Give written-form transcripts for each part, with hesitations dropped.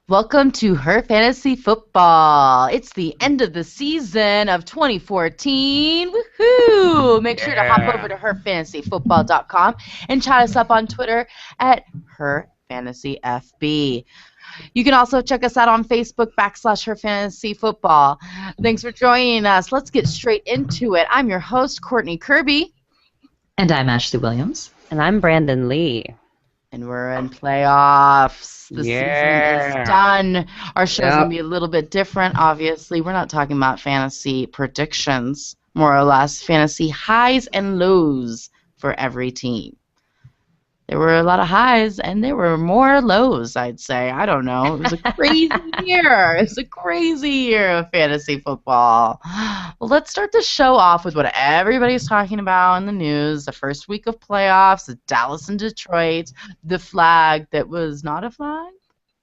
Welcome to Her Fantasy Football. It's the end of the season of 2014. Woohoo! Make sure to hop over to herfantasyfootball.com and chat us up on Twitter at HerFantasyFB. You can also check us out on Facebook /HerFantasyFootball. Thanks for joining us. Let's get straight into it. I'm your host, Courtney Kirby. And I'm Ashley Williams. And I'm Brandon Lee. And we're in playoffs. The season is done. Our show's going to be a little bit different, obviously. We're not talking about fantasy predictions, more or less. Fantasy highs and lows for every team. There were a lot of highs, and there were more lows, I'd say. I don't know. It was a crazy year. It was a crazy year of fantasy football. Well, let's start the show off with what everybody's talking about in the news. The first week of playoffs, the Dallas and Detroit, the flag that was not a flag?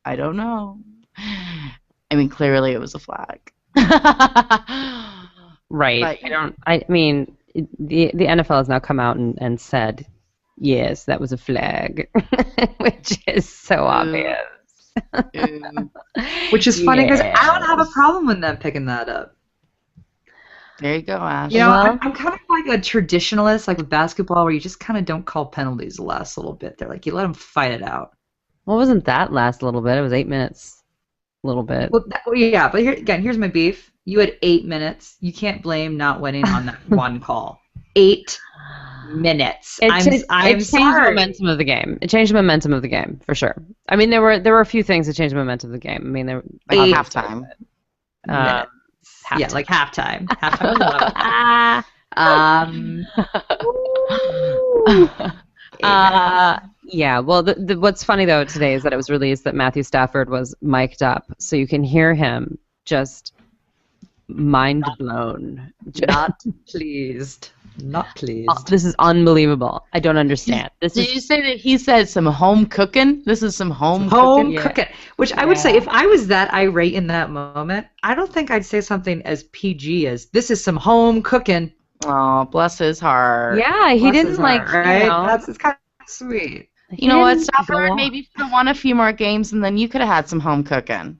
I don't know. I mean, clearly it was a flag. Right. I mean, the NFL has now come out and said, yes, that was a flag, which is so obvious. Which is funny because I don't have a problem with them picking that up. There you go, Ash. You know, I'm kind of like a traditionalist, like with basketball, where you just kind of don't call penalties the last little bit. They're like, you let them fight it out. Well, wasn't that last little bit? It was 8 minutes, a little bit. Well, yeah, but here's my beef. You had 8 minutes. You can't blame not winning on that one call. 8 minutes. It changed the momentum of the game. It changed the momentum of the game for sure. I mean, there were a few things that changed the momentum of the game. I mean, there like halftime. Halftime. Yeah, like halftime. Halftime was yeah. Well, what's funny though today is that it was released that Matthew Stafford was mic'd up, so you can hear him just mind blown. Not pleased. Not pleased. Oh, this is unbelievable. I don't understand. Did you say that he said some home cooking? This is some home cooking. Which I would say, if I was that irate in that moment, I don't think I'd say something as PG as, this is some home cooking. Oh, bless his heart. Yeah, he didn't like, right? You know, it's kind of sweet. You know what, Stafford? Maybe if you won a few more games, and then you could have had some home cooking.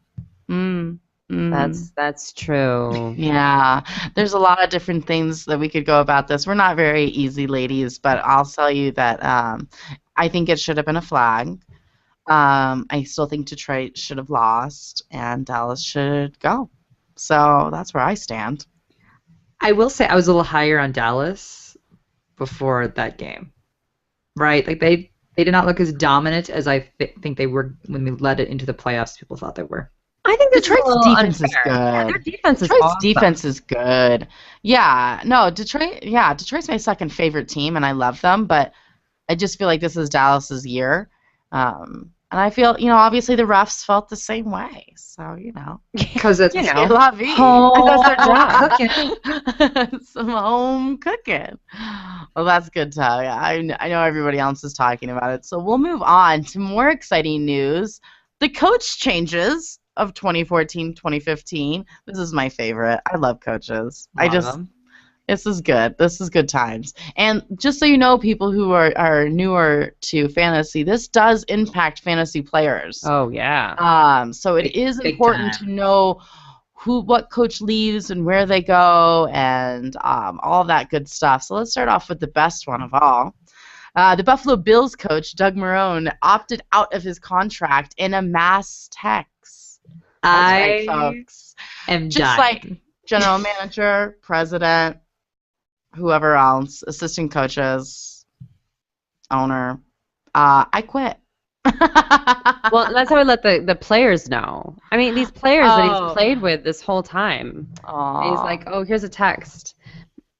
That's true. Yeah, there's a lot of different things that we could go about this. We're not very easy ladies, but I'll tell you that I think it should have been a flag. I still think Detroit should have lost, and Dallas should go. So that's where I stand. I will say I was a little higher on Dallas before that game, right? Like they did not look as dominant as I think they were when we led it into the playoffs. People thought they were. I think Detroit's defense is good. Yeah, their defense is Detroit's awesome. defense is good. Yeah, no, Detroit's my second favorite team, and I love them, but I just feel like this is Dallas's year. And I feel, obviously the refs felt the same way. So, Because it's, la vie. home cooking. Some home cooking. Well, that's good, Talia. I know everybody else is talking about it. So we'll move on to more exciting news. The coach changes of 2014-2015. This is my favorite. I love coaches. This is good. This is good times. And just so you know, people who are newer to fantasy, this does impact fantasy players. Oh yeah. So it is important to know what coach leaves and where they go and all that good stuff. So let's start off with the best one of all. The Buffalo Bills coach, Doug Marrone, opted out of his contract in a mass text. That's right, folks. am just dying. Like general manager, president, whoever else, assistant coaches, owner, I quit. Well, that's how I let the players know. I mean, these players that he's played with this whole time. He's like, oh, here's a text.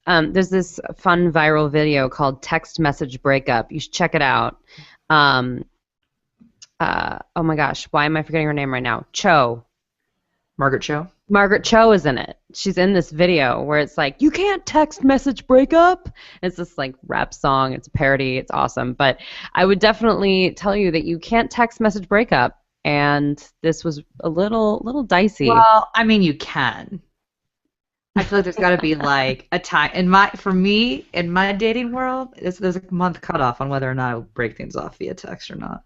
There's this fun viral video called Text Message Breakup. You should check it out. Oh my gosh, why am I forgetting her name right now? Margaret Cho? Margaret Cho is in it. She's in this video where it's like, you can't text message breakup. It's this like rap song. It's a parody. It's awesome. But I would definitely tell you that you can't text message breakup. And this was a little dicey. Well, I mean, you can. I feel like there's got to be like a time. In my dating world, there's a month cutoff on whether or not I will break things off via text or not.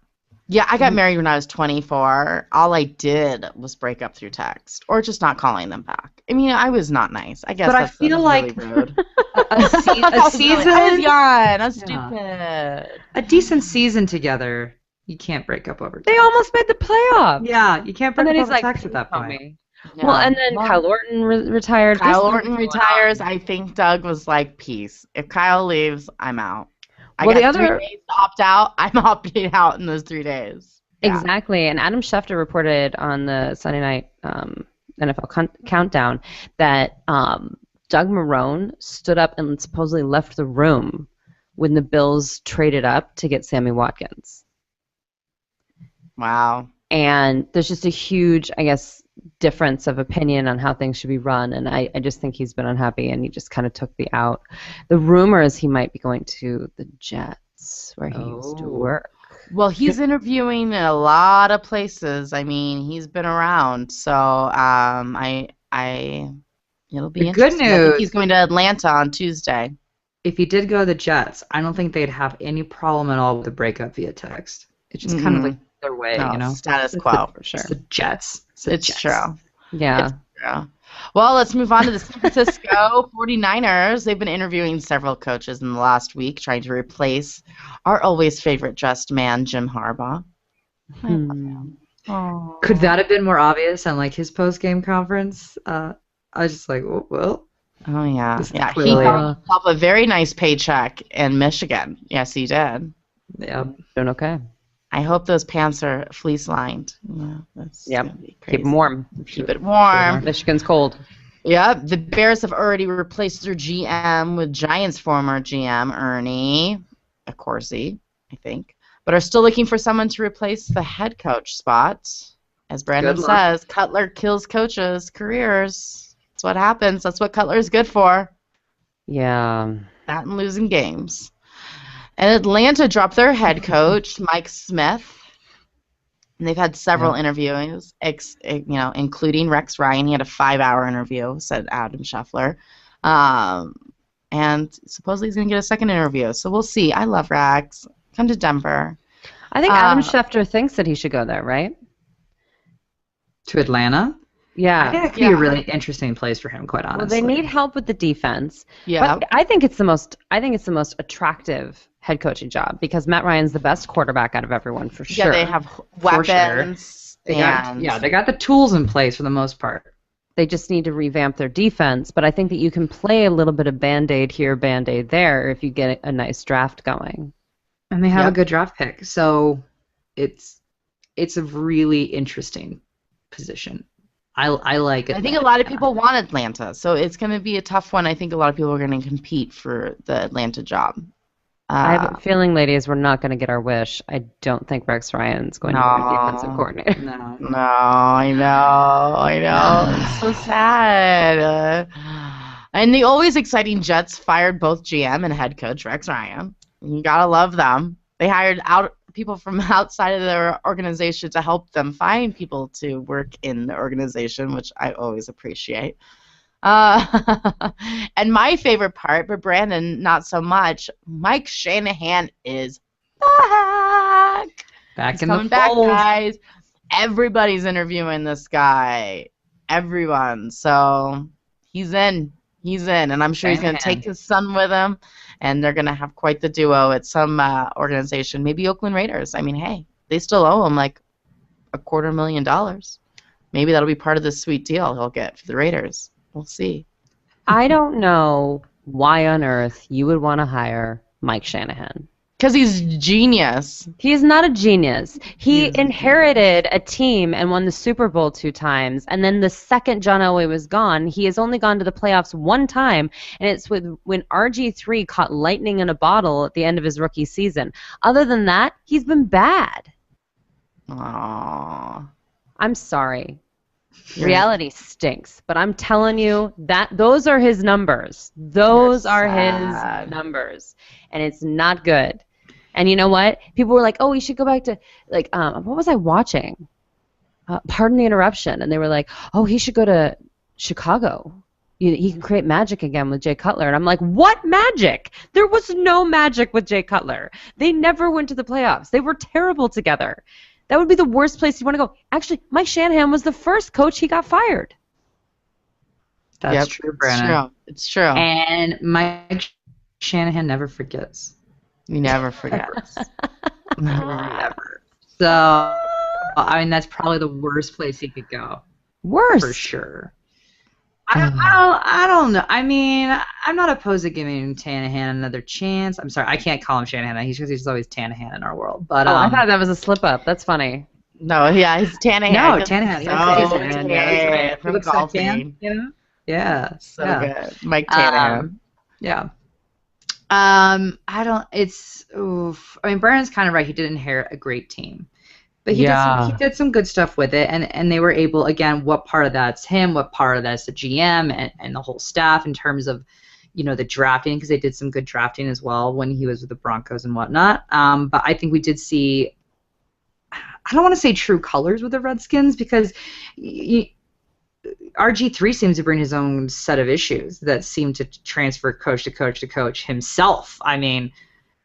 Yeah, I got married when I was 24. All I did was break up through text or just not calling them back. I mean, I was not nice. I guess But I that's feel really like rude. a season. I was young. I was Yeah. stupid. A decent season together, you can't break up over text. They almost made the playoffs. Yeah, you can't break And then up he's over like, text at that "Please call point. me." Yeah. Well, and then Kyle Orton retired. Kyle This Orton was going retires. on. I think Doug was like, peace. If Kyle leaves, I'm out. I Well, got the 3 other- days to opt out. I'm opting out in those 3 days. Yeah. Exactly. And Adam Schefter reported on the Sunday night NFL countdown that Doug Marrone stood up and supposedly left the room when the Bills traded up to get Sammy Watkins. Wow. And there's just a huge, I guess, difference of opinion on how things should be run. And I just think he's been unhappy, and he just kind of took the out. The rumor is he might be going to the Jets, where he used to work. Well, he's interviewing in a lot of places. I mean, he's been around. So it'll be The interesting. good I think news- he's going to Atlanta on Tuesday. If he did go to the Jets, I don't think they'd have any problem at all with the breakup via text. It's just kind of like their way, No, you know? status quo for sure. It's the Jets. It's true. Yeah. It's true. Well, let's move on to the San Francisco 49ers. They've been interviewing several coaches in the last week, trying to replace our always favorite dressed man, Jim Harbaugh. Could that have been more obvious on like his post-game conference? I was just like, well. Oh, yeah. This is Yeah, he clearly- got himself a very nice paycheck in Michigan. Yes, he did. Yeah. Doing okay. I hope those pants are fleece lined. Yeah, that's Yep. gonna be crazy. Keep them warm. Keep it warm. Michigan's cold. Yep. The Bears have already replaced their GM with Giants former GM Ernie Accorsi, I think, but are still looking for someone to replace the head coach spot. As Brandon Good luck. says, Cutler kills coaches' careers. That's what happens. That's what Cutler is good for. Yeah. That and losing games. And Atlanta dropped their head coach, Mike Smith. And they've had several interviews, including Rex Ryan. He had a 5-hour interview, said Adam Scheffler. And supposedly he's going to get a second interview. So we'll see. I love Rex. Come to Denver. I think Adam Schefter thinks that he should go there, right? To Atlanta? Yeah. I think that could be a really interesting place for him, quite honestly. Well, they need help with the defense. Yeah. But I think it's the most attractive head coaching job because Matt Ryan's the best quarterback out of everyone for sure. Yeah, they have weapons. They got the tools in place for the most part. They just need to revamp their defense, but I think that you can play a little bit of Band-Aid here, Band-Aid there if you get a nice draft going. And they have a good draft pick, so it's a really interesting position. I like it. I think a lot of people want Atlanta, so it's going to be a tough one. I think a lot of people are going to compete for the Atlanta job. I have a feeling, ladies, we're not going to get our wish. I don't think Rex Ryan's going to be our defensive coordinator. No, I know. It's so sad. And the always exciting Jets fired both GM and head coach Rex Ryan. You gotta love them. They hired people from outside of their organization to help them find people to work in the organization, which I always appreciate. And my favorite part, but Brandon not so much, Mike Shanahan is back. He's in coming the back, fold. guys. Everybody's interviewing this guy. Everyone. So he's in. And I'm sure he's going to take his son with him, and they're going to have quite the duo at some organization, maybe Oakland Raiders. I mean, hey, they still owe him like $250,000. Maybe that'll be part of the sweet deal he'll get for the Raiders. We'll see. I don't know why on earth you would want to hire Mike Shanahan. Because he's genius. He is not a genius. He inherited a team and won the Super Bowl 2 times, and then the second John Elway was gone, he has only gone to the playoffs 1 time, and it's when RG3 caught lightning in a bottle at the end of his rookie season. Other than that, he's been bad. Aww. I'm sorry. Reality stinks, but I'm telling you that those are his numbers. Those are his numbers, and it's not good. And you know what? People were like, "Oh, we should go back to like what was I watching? Pardon the interruption." And they were like, "Oh, he should go to Chicago." he can create magic again with Jay Cutler. And I'm like, what magic? There was no magic with Jay Cutler. They never went to the playoffs. They were terrible together. That would be the worst place you want to go. Actually, Mike Shanahan was the first coach he got fired. That's true, Brandon. It's true. And Mike Shanahan never forgets. He never forgets. Never. So, I mean, that's probably the worst place he could go. Worse. For sure. I don't know. I mean, I'm not opposed to giving Tanahan another chance. I'm sorry, I can't call him Shanahan. He's always Tanahan in our world. But I thought that was a slip up. That's funny. No, yeah, he's Tanahan. No, Tanahan. So Tanahan from golfing. You know? Yeah. So good. Mike Tanahan. Yeah. I don't. It's. Oof. I mean, Brandon's kind of right. He did inherit a great team. But he did some good stuff with it, and they were able, again, what part of that's him, what part of that's the GM and the whole staff in terms of, the drafting, because they did some good drafting as well when he was with the Broncos and whatnot. But I think we did see, I don't want to say true colors with the Redskins, because RG3 seems to bring his own set of issues that seem to transfer coach to coach to coach himself. I mean,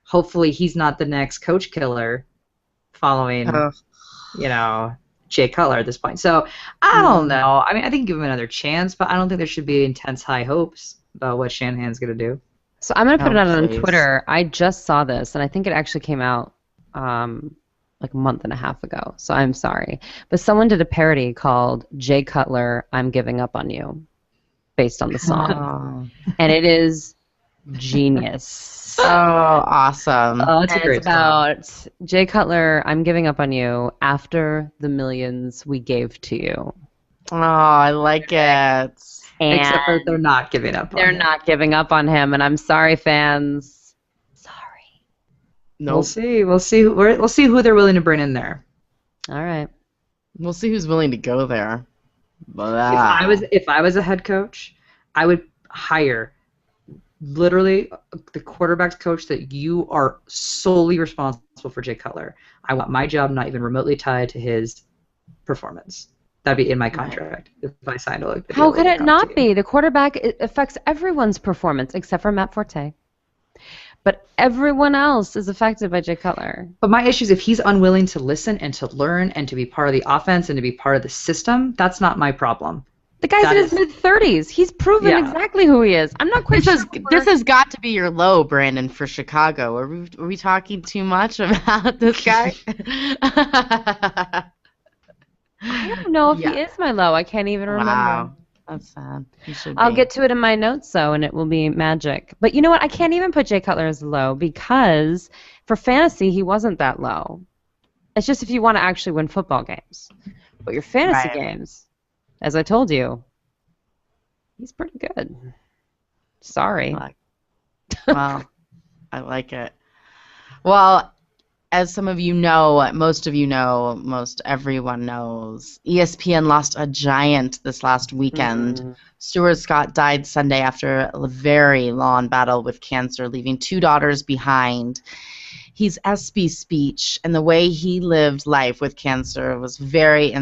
hopefully he's not the next coach killer following, Jay Cutler at this point. So, I don't know. I mean, I think give him another chance, but I don't think there should be intense high hopes about what Shanahan's going to do. So I'm going to put it out on Twitter. I just saw this, and I think it actually came out like a month and a half ago, so I'm sorry. But someone did a parody called Jay Cutler, I'm Giving Up on You, based on the song. And it is genius. Oh, awesome. Oh, it's a great about song. Jay Cutler, I'm giving up on you after the millions we gave to you. Oh, I like it. And except for they're not giving up on him. They're not giving up on him, and I'm sorry, fans. Sorry. Nope. We'll see. We'll see who they're willing to bring in there. All right. We'll see who's willing to go there. If I was a head coach, I would hire literally the quarterback's coach that you are solely responsible for Jay Cutler. I want my job not even remotely tied to his performance. That'd be in my contract if I signed a deal. How could it not be? The quarterback affects everyone's performance except for Matt Forte. But everyone else is affected by Jay Cutler. But my issue is if he's unwilling to listen and to learn and to be part of the offense and to be part of the system, that's not my problem. The guy's in his mid-30s. He's proven exactly who he is. I'm not quite sure. This has got to be your low, Brandon, for Chicago. Are we talking too much about this guy? I don't know if he is my low. I can't even remember. Wow. That's sad. I'll get to it in my notes, though, and it will be magic. But you know what? I can't even put Jay Cutler as low because for fantasy, he wasn't that low. It's just if you want to actually win football games. But your fantasy games, as I told you, he's pretty good. Sorry. Well, I like it. Well, as some of you know, most everyone knows, ESPN lost a giant this last weekend. Stuart Scott died Sunday after a very long battle with cancer, leaving 2 daughters behind. His ESPY speech and the way he lived life with cancer was very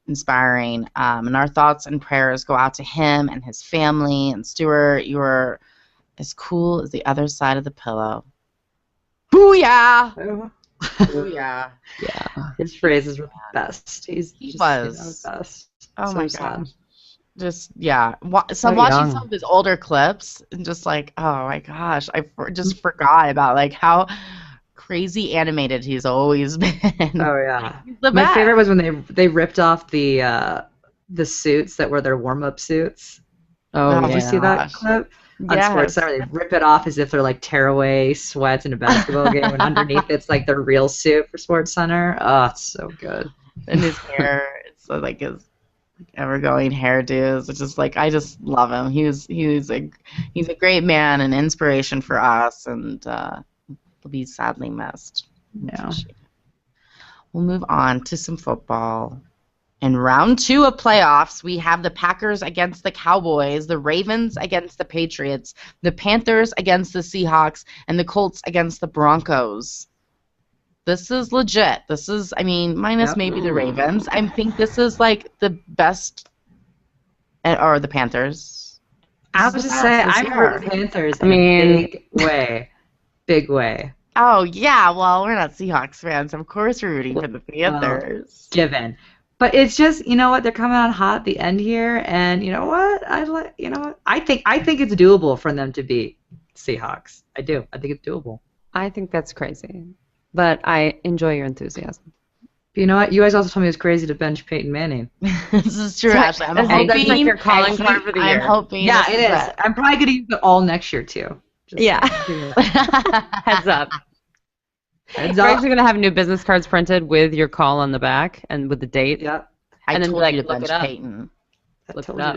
inspiring. And our thoughts and prayers go out to him and his family. And Stuart, you were as cool as the other side of the pillow. Booyah! Oh, yeah. His phrases were the best. He was the best. Oh my gosh. Just watching some of his older clips and just like, oh my gosh, I just forgot about like how crazy animated he's always been. Oh yeah. My favorite was when they ripped off the suits that were their warm-up suits. Did you see that clip? On SportsCenter, they rip it off as if they're like tearaway sweats in a basketball game, and underneath it's like the real suit for SportsCenter. Oh, it's so good. And his hair, it's like his ever-going hairdos. It's just like I just love him. He's a great man, an inspiration for us, and will be sadly missed. Yeah. We'll move on to some football. In round 2 of playoffs, we have the Packers against the Cowboys, the Ravens against the Patriots, the Panthers against the Seahawks, and the Colts against the Broncos. This is legit. This is, minus maybe the Ravens. I think this is like the best, or the Panthers. I was just saying, I'm rooting Panthers in a big way. Oh, yeah, well, we're not Seahawks fans. Of course we're rooting for the Panthers. Given. But it's just, you know what, they're coming on hot at the end here, and you know what? I think it's doable for them to beat Seahawks. I do. I think it's doable. I think that's crazy. But I enjoy your enthusiasm. But you know what? You guys also told me it's crazy to bench Peyton Manning. This is true, Ashley. I'm hoping that's like your calling card for the year. I'm hoping. Yeah, it is. I'm probably going to use it all next year, too. Heads up. We're actually going to have new business cards printed with your call on the back and with the date. Yeah. I and then told like, you to look bench it up. Peyton. Look it up.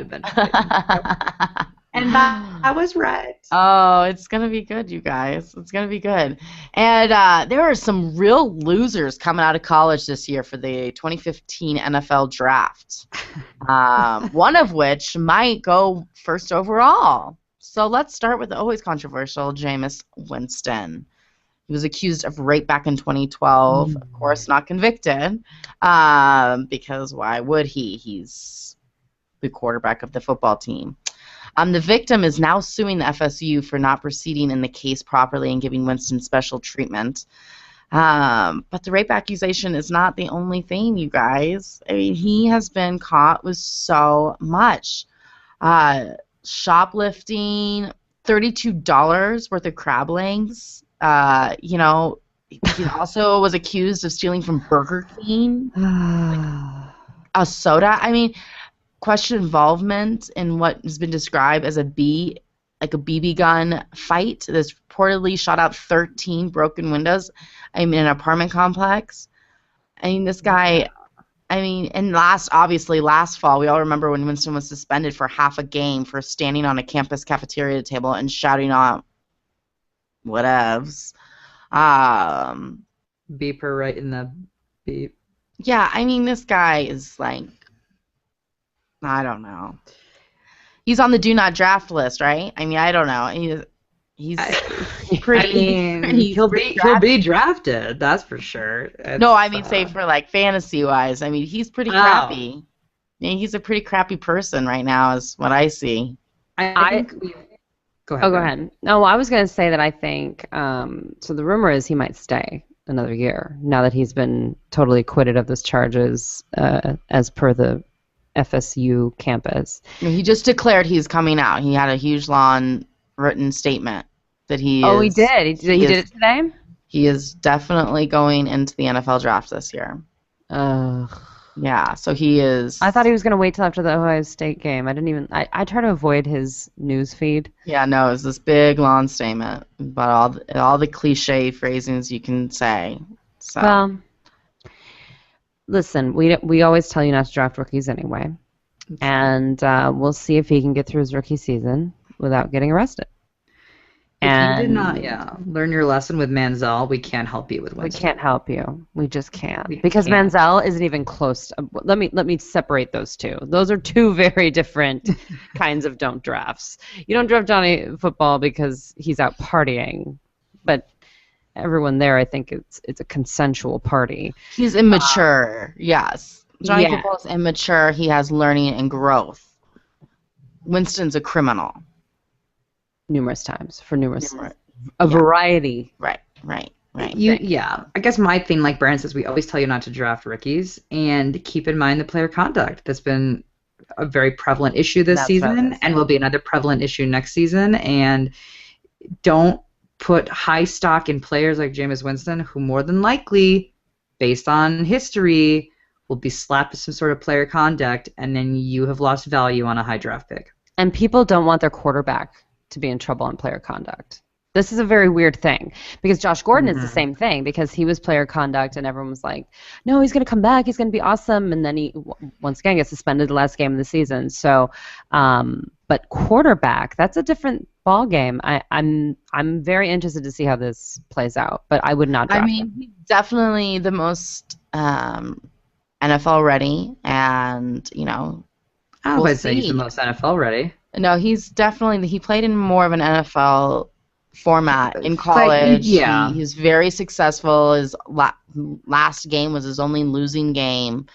And I was right. Oh, it's going to be good, you guys. It's going to be good. And there are some real losers coming out of college this year for the 2015 NFL Draft, one of which might go first overall. So let's start with the always controversial Jameis Winston. He was accused of rape back in 2012. Of course, not convicted, because why would he? He's the quarterback of the football team. The victim is now suing the FSU for not proceeding in the case properly and giving Winston special treatment. But the rape accusation is not the only thing, you guys. I mean, he has been caught with so much. Shoplifting, $32 worth of crab legs. He also was accused of stealing from Burger King. A soda. I mean, question involvement in what has been described as a BB gun fight that's reportedly shot out 13 broken windows in an apartment complex. I mean, this guy, and last fall, we all remember when Winston was suspended for half a game for standing on a campus cafeteria table and shouting out whatevs. Beeper right in the beep. Yeah, I mean, this guy is like, I don't know. He's on the do not draft list, right? I mean, I don't know. He's pretty. He'll be drafted. That's for sure. Say for like fantasy wise. I mean, he's pretty crappy. I mean, he's a pretty crappy person right now, is what I see. Go ahead. Go ahead. No, I was going to say that I think. So the rumor is he might stay another year now that he's been totally acquitted of those charges, as per the FSU campus. He just declared he's coming out. He had a huge long written statement that he he did. He did it today? He is definitely going into the NFL draft this year. Yeah, so he is. I thought he was going to wait till after the Ohio State game. I try to avoid his news feed. Yeah, no, it's this big long statement about all the cliche phrasings you can say. So. Well, listen, we always tell you not to draft rookies anyway, and we'll see if he can get through his rookie season without getting arrested. If you did not, learn your lesson with Manziel, we can't help you with Winston. We can't help you. We just can't. Because Manziel isn't even close to, let me separate those two. Those are two very different kinds of don't drafts. You don't draft Johnny Football because he's out partying, but everyone there, I think it's a consensual party. He's immature, yes. Johnny Football is immature. He has learning and growth. Winston's a criminal. Numerous times for a variety. Right. I guess my thing, like Brandon says, we always tell you not to draft rookies, and keep in mind the player conduct. That's been a very prevalent issue this season, and will be another prevalent issue next season. And don't put high stock in players like Jameis Winston, who more than likely, based on history, will be slapped with some sort of player conduct, and then you have lost value on a high draft pick. And people don't want their quarterback to be in trouble on player conduct. This is a very weird thing, because Josh Gordon is the same thing, because he was player conduct and everyone was like, no, he's going to come back, he's going to be awesome, and then he once again gets suspended the last game of the season. So, but quarterback, that's a different ball game. I'm very interested to see how this plays out, but I would not draft him. He's definitely the most NFL ready, and I would say he's the most NFL ready. No, he's definitely, he played in more of an NFL format in college. He's very successful. His last game was his only losing game.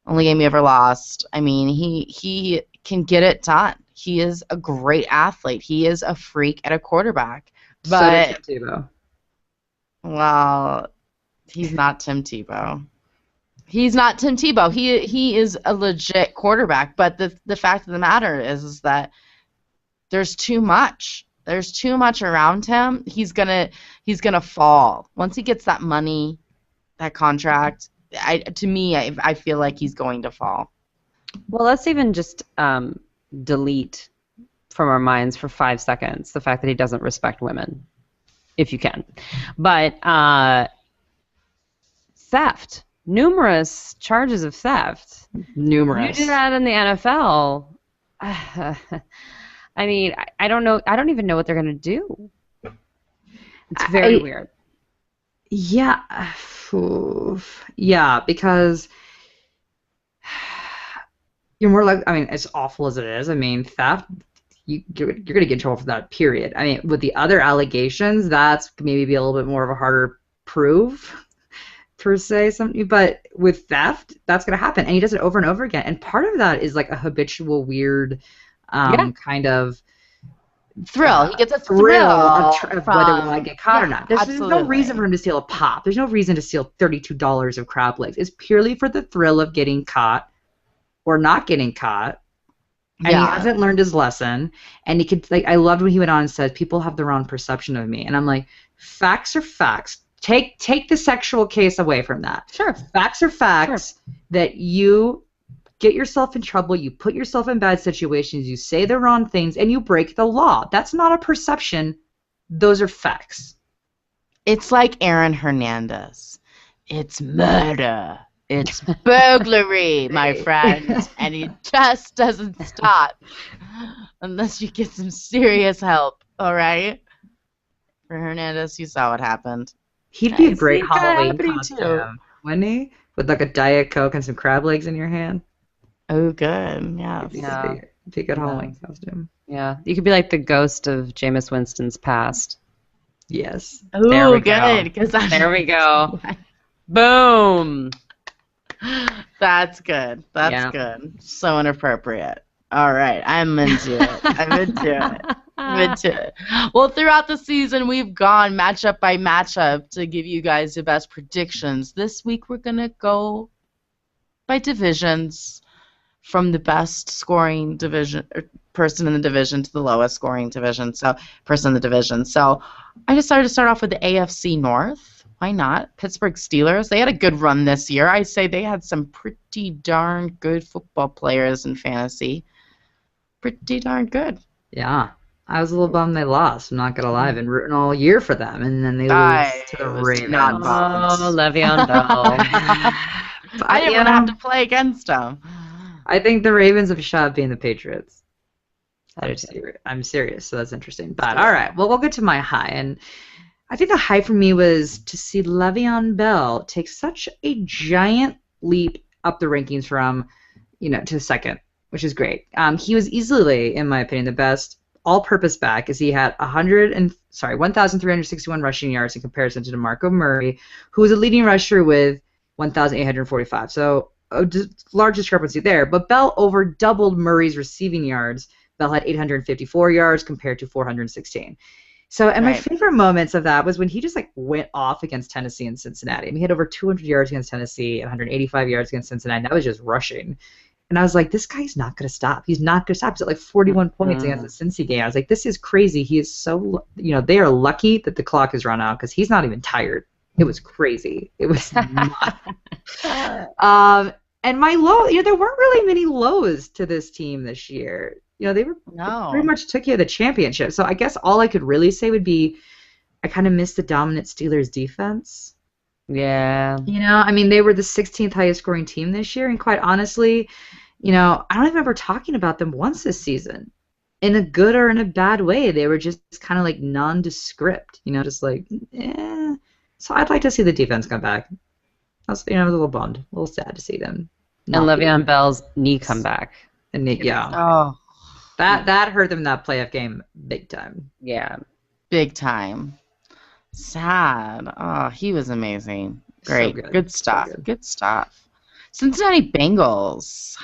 Only game he ever lost. I mean, he can get it done. He is a great athlete. He is a freak at a quarterback. But so did Tim Tebow. Well, he's not Tim Tebow. He's not Tim Tebow. He is a legit quarterback. But the fact of the matter is that there's too much. There's too much around him. He's gonna fall once he gets that money, that contract. I feel like he's going to fall. Well, let's even just delete from our minds for 5 seconds the fact that he doesn't respect women, if you can. But theft, numerous charges of theft. Numerous. You do that in the NFL. I mean, I don't know. I don't even know what they're going to do. It's very weird. Yeah. Yeah, because you're more like, I mean, as awful as it is, I mean, theft, you're going to get in trouble for that, period. I mean, with the other allegations, that's maybe be a little bit more of a harder proof, per se, something. But with theft, that's going to happen. And he does it over and over again. And part of that is like a habitual, weird kind of thrill. He gets a thrill of whether or not I get caught or not. There's no reason for him to steal a pop. There's no reason to steal $32 of crab legs. It's purely for the thrill of getting caught or not getting caught. And he hasn't learned his lesson. And he could, like, I loved when he went on and said, people have the wrong perception of me. And I'm like, facts are facts. Take the sexual case away from that. Sure. Facts are facts that you get yourself in trouble, you put yourself in bad situations, you say the wrong things, and you break the law. That's not a perception. Those are facts. It's like Aaron Hernandez. It's murder. It's burglary, my friend. And he just doesn't stop unless you get some serious help, all right? For Hernandez, you saw what happened. He'd be a great Halloween costume, wouldn't he? With like a Diet Coke and some crab legs in your hand. Oh, good. Yeah. It'd be a good Halloween costume. Yeah. You could be like the ghost of Jameis Winston's past. Yes. Oh, there we good. Go. There we go. Boom. That's good. That's good. So inappropriate. All right. I'm into it. I'm into it. Well, throughout the season, we've gone matchup by matchup to give you guys the best predictions. This week, we're going to go by divisions, from the best scoring division person in the division to the lowest scoring person in the division. So I decided to start off with the AFC North. Why not? Pittsburgh Steelers. They had a good run this year. I say they had some pretty darn good football players in fantasy. Pretty darn good. Yeah. I was a little bummed they lost. I'm not going to lie. I've been rooting all year for them. And then they lose to the Ravens. Oh, Le'Veon Bell. I didn't want to have to play against them. I think the Ravens have a shot at being the Patriots. I'm serious, so that's interesting. But all right, well, we'll get to my high. And I think the high for me was to see Le'Veon Bell take such a giant leap up the rankings from, to second, which is great. He was easily, in my opinion, the best all-purpose back, as he had 1,361 rushing yards in comparison to DeMarco Murray, who was a leading rusher with 1,845. So a large discrepancy there, but Bell over doubled Murray's receiving yards. Bell had 854 yards compared to 416. So, and my favorite moments of that was when he just went off against Tennessee and Cincinnati. I mean, he had over 200 yards against Tennessee and 185 yards against Cincinnati. That was just rushing. And I was like, this guy's not going to stop. He's not going to stop. He's at 41 points against the Cincy game. I was like, this is crazy. He is so, they are lucky that the clock has run out because he's not even tired. It was crazy. It was not. And my low, there weren't really many lows to this team this year. They pretty much took you to the championship. So I guess all I could really say would be I kind of missed the dominant Steelers defense. Yeah. I mean, they were the 16th highest scoring team this year. And quite honestly, I don't even remember talking about them once this season. In a good or in a bad way. They were just kind of nondescript, just eh. So I'd like to see the defense come back. I was, a little bummed, a little sad to see them. And Le'Veon Bell's knee come back. And yeah. Oh. That hurt them in that playoff game big time. Yeah. Big time. Sad. Oh, he was amazing. Great. So good stuff. So good. Good stuff. Cincinnati Bengals.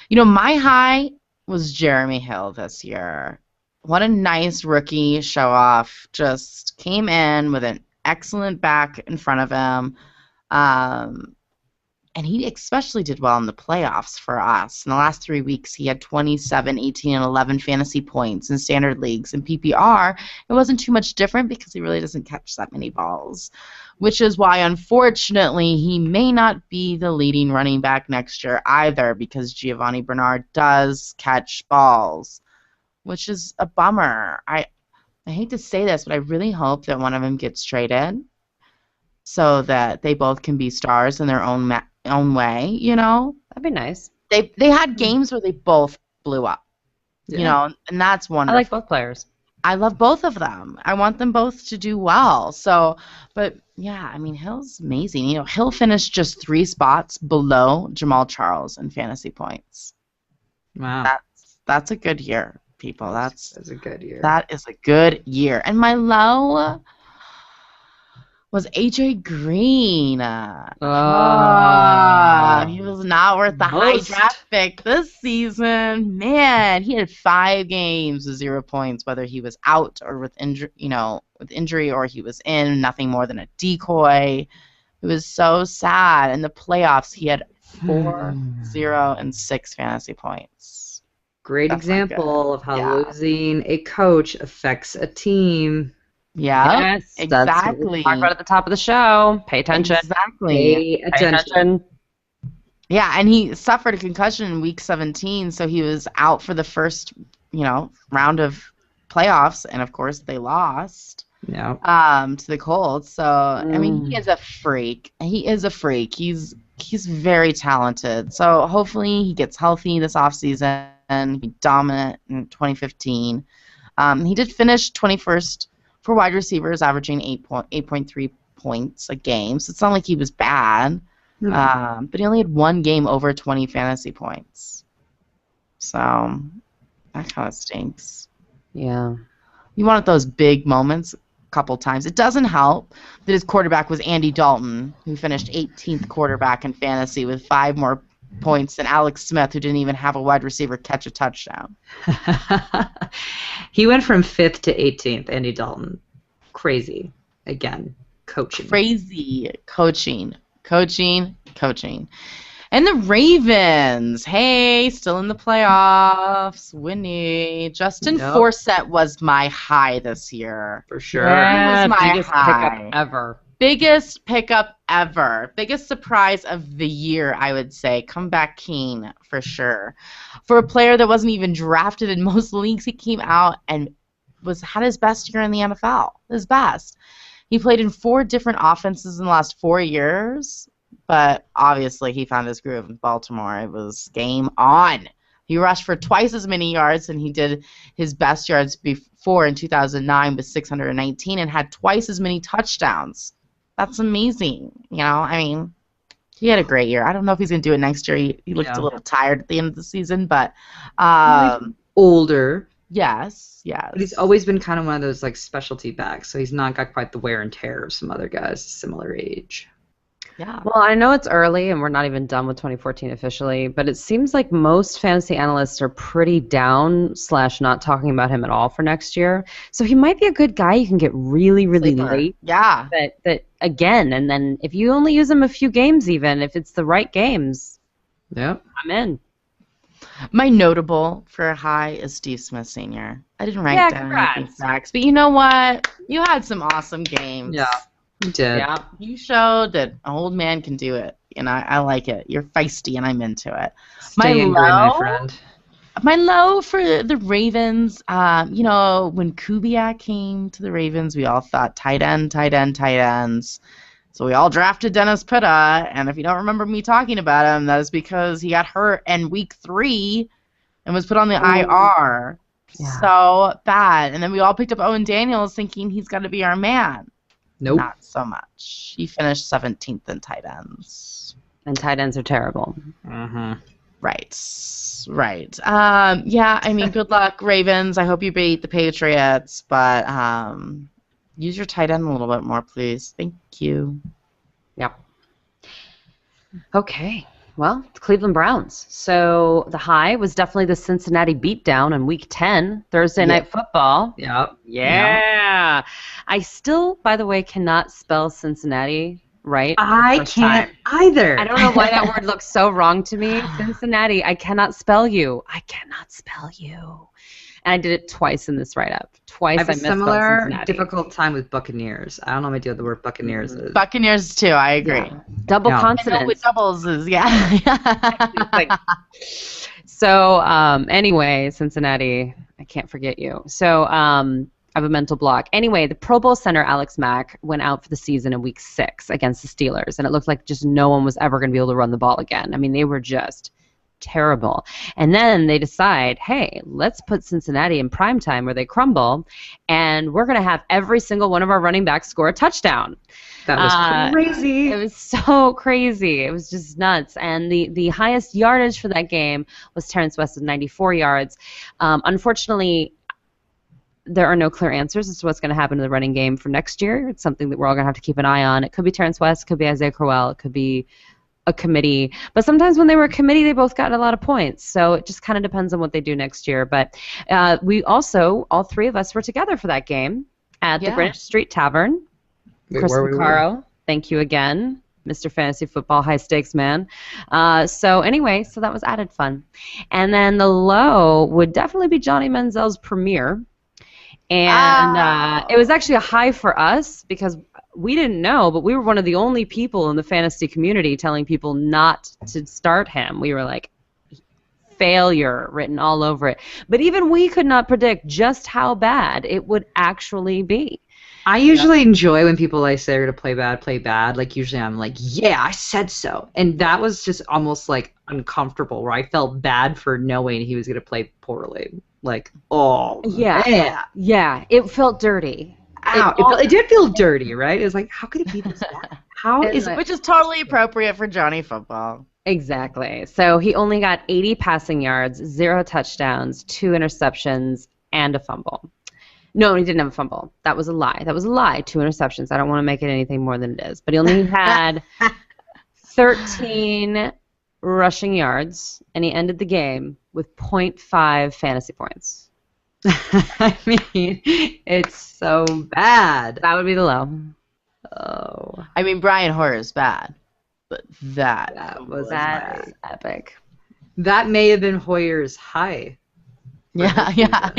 My high was Jeremy Hill this year. What a nice rookie show off. Just came in with an excellent back in front of him. And he especially did well in the playoffs for us. In the last 3 weeks, he had 27, 18, and 11 fantasy points in standard leagues. In PPR, it wasn't too much different because he really doesn't catch that many balls, which is why, unfortunately, he may not be the leading running back next year either because Giovanni Bernard does catch balls, which is a bummer. I hate to say this, but I really hope that one of them gets traded so that they both can be stars in their own way, you know? That'd be nice. They had games where they both blew up, you know, and that's wonderful. I like both players. I love both of them. I want them both to do well. So, but yeah, I mean, Hill's amazing. You know, Hill finished just 3 spots below Jamal Charles in fantasy points. Wow. That's a good year, people. That's a good year. That is a good year. And my low was AJ Green. He was not worth the high draft pick this season. Man, he had 5 games with 0 points, whether he was out or with injury, or he was in, nothing more than a decoy. It was so sad. In the playoffs, he had 4, 0, and 6 fantasy points. Great example of how losing a coach affects a team. Yeah, yes, exactly. Talk about at the top of the show. Pay attention. Exactly. Pay attention. Yeah, and he suffered a concussion in week 17, so he was out for the first, round of playoffs, and of course they lost. Yeah. To the Colts. So I mean, he is a freak. He's very talented. So hopefully he gets healthy this offseason and be dominant in 2015. He did finish 21st for wide receivers, averaging 8.3 points a game. So it's not like he was bad. But he only had 1 game over 20 fantasy points. So that kind of stinks. Yeah. You wanted those big moments a couple times. It doesn't help that his quarterback was Andy Dalton, who finished 18th quarterback in fantasy with 5 more points than Alex Smith, who didn't even have a wide receiver catch a touchdown. He went from 5th to 18th, Andy Dalton. Crazy. Again, coaching. Crazy. Coaching. And the Ravens, hey, still in the playoffs, winning. Justin Forsett was my high this year. For sure. Yeah, he was my biggest high. pickup ever. Biggest pickup ever. Biggest surprise of the year, I would say. Comeback king, for sure. For a player that wasn't even drafted in most leagues, he came out and had his best year in the NFL. His best. He played in 4 different offenses in the last 4 years, but obviously he found his groove in Baltimore. It was game on. He rushed for twice as many yards than he did his best yards before in 2009 with 619 and had twice as many touchdowns. That's amazing. I mean, he had a great year. I don't know if he's going to do it next year. He looked a little tired at the end of the season, but older. Yes. But he's always been kind of one of those specialty backs, so he's not got quite the wear and tear of some other guys similar age. Yeah. Well, I know it's early and we're not even done with 2014 officially, but it seems like most fantasy analysts are pretty down / not talking about him at all for next year. So he might be a good guy you can get really, really late. Yeah. That again, and then if you only use him a few games even, if it's the right games, I'm in. My notable for a high is Steve Smith Sr. I didn't rank down anything facts, but you know what? You had some awesome games. Yeah. You did. Yeah, you showed that an old man can do it, and I like it. You're feisty, and I'm into it. Stay angry, my friend. My low for the Ravens, when Kubiak came to the Ravens, we all thought tight ends. So we all drafted Dennis Pitta, and if you don't remember me talking about him, that is because he got hurt in week 3 and was put on the IR. Yeah. So bad. And then we all picked up Owen Daniels thinking he's got to be our man. Nope. Not so much. He finished 17th in tight ends. And tight ends are terrible. Mm-hmm. Right. Yeah, I mean, good luck, Ravens. I hope you beat the Patriots, but use your tight end a little bit more, please. Thank you. Yep. Okay. Well, the Cleveland Browns. So the high was definitely the Cincinnati beatdown in Week 10, Thursday Night Football. Yep. Yeah. I still, by the way, cannot spell Cincinnati right. I can't either. I don't know why that word looks so wrong to me. Cincinnati, I cannot spell you. I cannot spell you. And I did it twice in this write-up. Twice I missed similar difficult time with Buccaneers. I don't know what the word Buccaneers is. Buccaneers too, I agree. Yeah. Double consonants. With doubles is, yeah. So anyway, Cincinnati, I can't forget you. So I have a mental block. Anyway, the Pro Bowl center, Alex Mack, went out for the season in Week 6 against the Steelers, and it looked like just no one was ever going to be able to run the ball again. I mean, they were just terrible. And then they decide, hey, let's put Cincinnati in primetime where they crumble, and we're going to have every single one of our running backs score a touchdown. That was crazy. It was so crazy. It was just nuts. And the highest yardage for that game was Terrence West at 94 yards. Unfortunately, there are no clear answers as to what's going to happen to the running game for next year. It's something that we're all going to have to keep an eye on. It could be Terrence West, it could be Isaiah Crowell, it could be a committee. But sometimes when they were a committee, they both got a lot of points. So it just kind of depends on what they do next year. But we also, all three of us were together for that game at the Greenwich Street Tavern. Chris Macaro, thank you again, Mr. Fantasy Football High Stakes Man. So anyway, so that was added fun. And then the low would definitely be Johnny Manziel's premiere. And it was actually a high for us because we didn't know, but we were one of the only people in the fantasy community telling people not to start him. We were like, failure written all over it. But even we could not predict just how bad it would actually be. I usually enjoy when people say they're going to play bad. Like, usually I'm like, yeah, I said so. And that was just almost, like, uncomfortable, where I felt bad for knowing he was going to play poorly. Like, oh, yeah. Man. Yeah, it felt dirty. It did feel dirty, right? It was like, how could it be this bad? Which is totally appropriate for Johnny Football. Exactly. So he only got 80 passing yards, 0 touchdowns, 2 interceptions, and a fumble. No, he didn't have a fumble. That was a lie. 2 interceptions. I don't want to make it anything more than it is. But he only had 13 rushing yards, and he ended the game with 0.5 fantasy points. I mean, it's so bad. That would be the low. Oh. I mean, Brian Hoyer is bad, but that was epic. That may have been Hoyer's high. Yeah.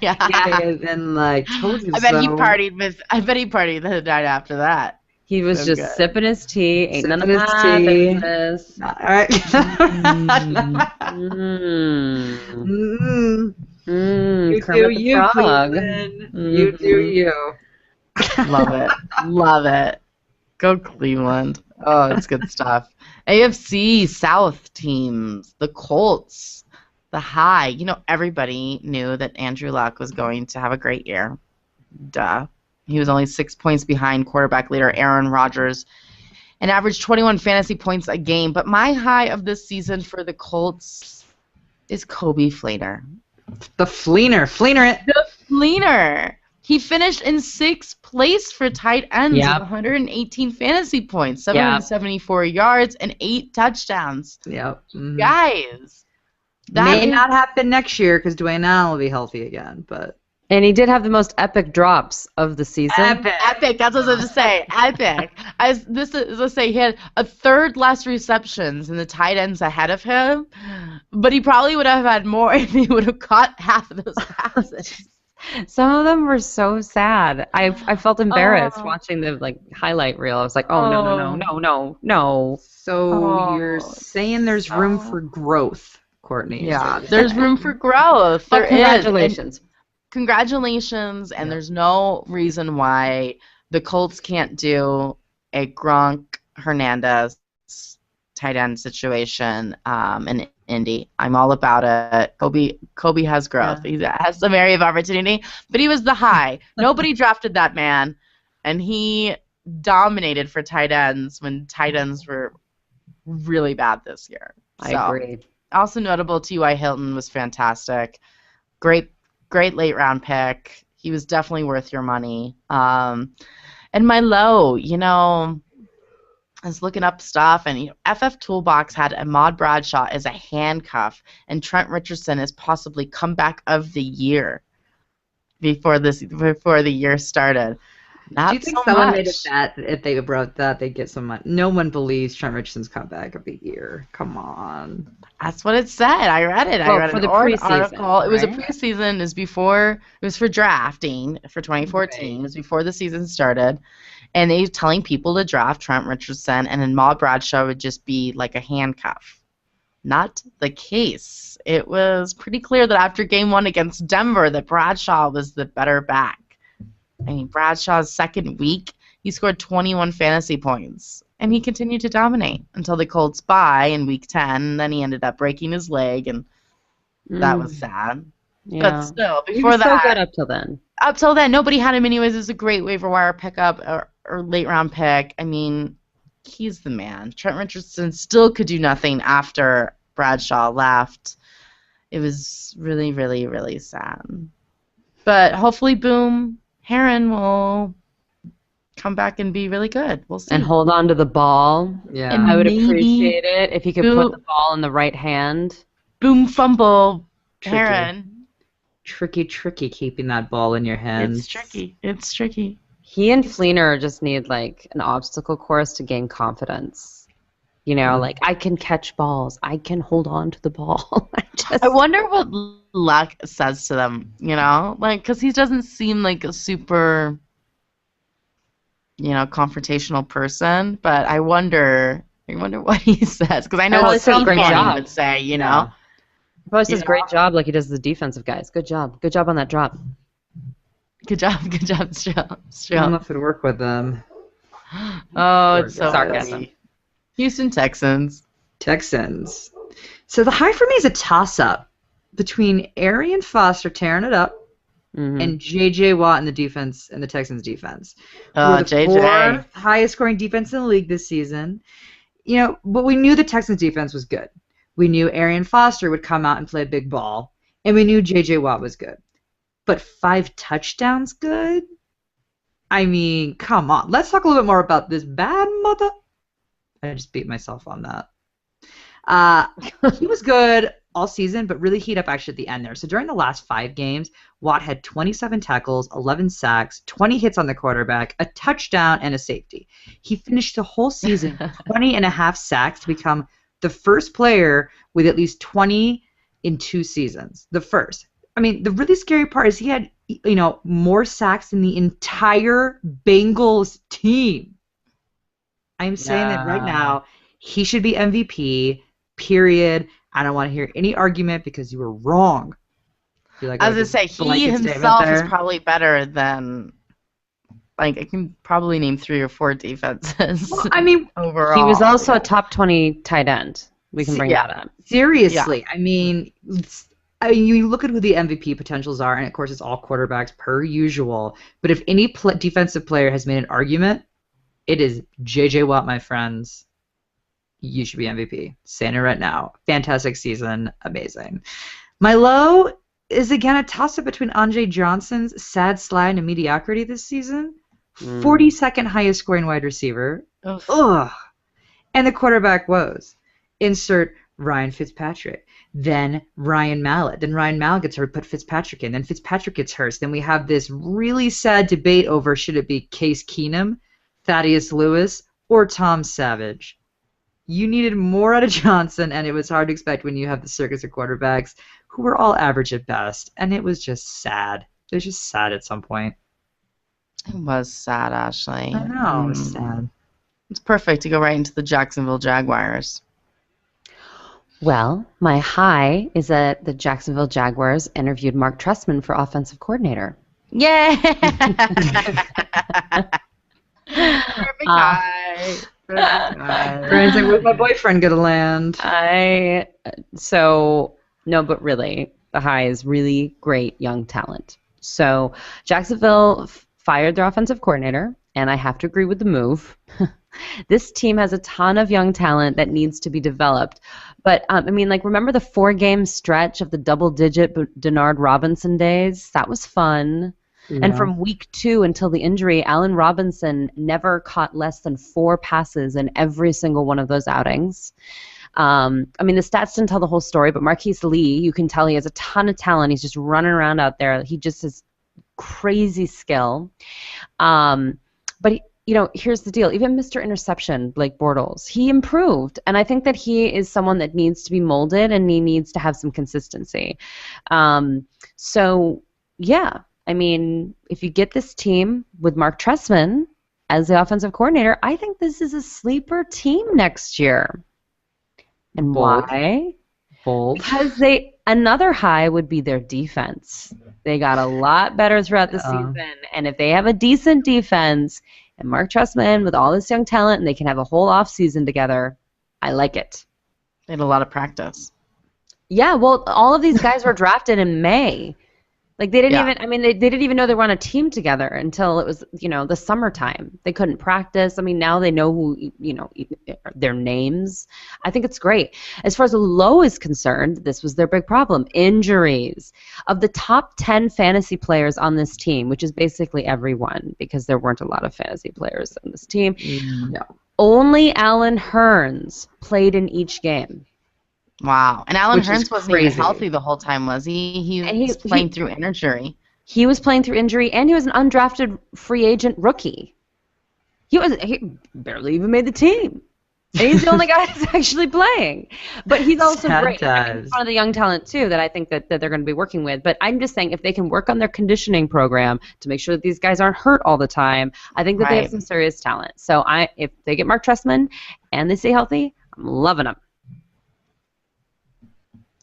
And like, told you I bet he partied the night after that. He was just good. Sipping his tea, ain't none of his my tea. business. All right. You do you, Cleveland. You do you. Love it. Go Cleveland. Oh, it's good stuff. AFC South teams, the Colts, the high. You know, everybody knew that Andrew Luck was going to have a great year. Duh. He was only 6 points behind quarterback leader Aaron Rodgers and averaged 21 fantasy points a game. But my high of this season for the Colts is Coby Fleener. The Fleener. Fleener it. The Fleener. He finished in 6th place for tight ends with 118 fantasy points, 774 yards, and 8 touchdowns. Yep. Mm-hmm. Guys. That may not happen next year because Dwayne Allen will be healthy again, but... And he did have the most epic drops of the season. Epic. That's what I was going to say. Epic. He had a third less receptions than the tight ends ahead of him, but he probably would have had more if he would have caught half of those passes. Some of them were so sad. I felt embarrassed watching the highlight reel. I was like, no. So you're saying there's room for growth, Courtney? Yeah, there's room for growth. But congratulations. Congratulations, and there's no reason why the Colts can't do a Gronk Hernandez tight end situation in Indy. I'm all about it. Coby has growth. Yeah. He has some area of opportunity, but he was the high. Nobody drafted that man, and he dominated for tight ends when tight ends were really bad this year. I agree. Also notable, T.Y. Hilton was fantastic. Great late round pick. He was definitely worth your money. And my low, I was looking up stuff, and FF Toolbox had Ahmad Bradshaw as a handcuff, and Trent Richardson as possibly comeback of the year before the year started. Not Do you think so someone much. made a bet that if they wrote that, they'd get some money? No one believes Trent Richardson's comeback of the year. Come on. That's what it said. I read it. Well, I read for an the preseason, article. It was a right? preseason. It was for drafting for 2014. Right. It was before the season started. And they were telling people to draft Trent Richardson, and then Ahmad Bradshaw would just be like a handcuff. Not the case. It was pretty clear that after game 1 against Denver that Bradshaw was the better back. I mean, Bradshaw's second week, he scored 21 fantasy points, and he continued to dominate until the Colts bye in week 10, and then he ended up breaking his leg, and that was sad. Yeah. But still, He before was that, so good up till then. up till then, nobody had him anyways. It was a great waiver wire pickup or late round pick. I mean, he's the man. Trent Richardson still could do nothing after Bradshaw left. It was really, really, really sad. But hopefully, Boom Heron will come back and be really good. We'll see. And hold on to the ball. Yeah. And I would maybe appreciate it if he could Boom- put the ball in the right hand. Boom fumble Tricky. Heron. Tricky keeping that ball in your hands. It's tricky. It's tricky. He and Fleener just need like an obstacle course to gain confidence. You know, like I can catch balls. I can hold on to the ball. I wonder what Luck says to them, like, because he doesn't seem like a super, confrontational person, but I wonder what he says, because I know Probably what says some great fan job. would say, Yeah. He probably does You a great job like he does the defensive guys. Good job. Good job on that drop. Good job, Still. I don't know if it'd work with them. Oh, it's so Sarcasm. funny. Houston Texans. Texans. So the high for me is a toss-up between Arian Foster tearing it up Mhm. and J.J. Watt in the defense and the Texans defense. We're the JJ. fourth highest scoring defense in the league this season. But we knew the Texans defense was good. We knew Arian Foster would come out and play big ball, and we knew J.J. Watt was good. But 5 touchdowns good? I mean, come on. Let's talk a little bit more about this bad mother. I just beat myself on that. He was good all season, but really heat up actually at the end there. So during the last 5 games, Watt had 27 tackles, 11 sacks, 20 hits on the quarterback, a touchdown, and a safety. He finished the whole season 20 and a half sacks to become the first player with at least 20 in 2 seasons. The first. I mean, the really scary part is he had, more sacks than the entire Bengals team. I'm saying that right now, he should be MVP, period. I don't want to hear any argument because you were wrong. I was going to say, he himself is probably better than, I can probably name 3 or 4 defenses. Well, I mean, overall. He was also a top 20 tight end. We can bring that up. Seriously. Yeah. I mean, you look at who the MVP potentials are, and of course it's all quarterbacks per usual. But if any defensive player has made an argument, it is J.J. Watt, my friends. You should be MVP. Saying it right now. Fantastic season. Amazing. My low is, again, a toss-up between Andre Johnson's sad slide and mediocrity this season. 42nd highest scoring wide receiver. Ugh. And the quarterback woes. Insert Ryan Fitzpatrick. Then Ryan Mallett. Then Ryan Mallett gets hurt, put Fitzpatrick in. Then Fitzpatrick gets hurt. Then we have this really sad debate over should it be Case Keenum, Thaddeus Lewis, or Tom Savage. You needed more out of Johnson, and it was hard to expect when you have the circus of quarterbacks who were all average at best, and it was just sad. It was just sad at some point. It was sad, Ashley. I know, it was sad. It's perfect to go right into the Jacksonville Jaguars. Well, my high is that the Jacksonville Jaguars interviewed Mark Trestman for offensive coordinator. Yay! Perfect high. Brian's like, where's my boyfriend gonna land? No, but really, the high is really great young talent. So Jacksonville fired their offensive coordinator, and I have to agree with the move. This team has a ton of young talent that needs to be developed. But, remember the 4-game stretch of the double-digit Denard Robinson days? That was fun. And from week 2 until the injury, Allen Robinson never caught less than 4 passes in every single one of those outings. I mean, the stats didn't tell the whole story, but Marquise Lee, you can tell he has a ton of talent. He's just running around out there. He just has crazy skill. But here's the deal. Even Mr. Interception, Blake Bortles, he improved. And I think that he is someone that needs to be molded and he needs to have some consistency. So, yeah, I mean, if you get this team with Mark Trestman as the offensive coordinator, I think this is a sleeper team next year. And Bold. why? Bold. Because another high would be their defense. They got a lot better throughout the season. And if they have a decent defense and Mark Trestman with all this young talent and they can have a whole off season together, I like it. They had a lot of practice. Yeah, well, all of these guys were drafted in May. Like they didn't even. I mean, they didn't even know they were on a team together until it was, the summertime. They couldn't practice. I mean, now they know who, their names. I think it's great. As far as the low is concerned, this was their big problem: injuries. Of the top 10 fantasy players on this team, which is basically everyone, because there weren't a lot of fantasy players on this team. No. Only Allen Hurns played in each game. Wow. And Allen Hurns wasn't even crazy. healthy the whole time, was he? He was playing through injury. He was playing through injury, and he was an undrafted free agent rookie. He barely even made the team. And he's the only guy that's actually playing. But he's also great. He's one of the young talent, too, that I think that they're going to be working with. But I'm just saying, if they can work on their conditioning program to make sure that these guys aren't hurt all the time, I think that they have some serious talent. So if they get Mark Trestman and they stay healthy, I'm loving them.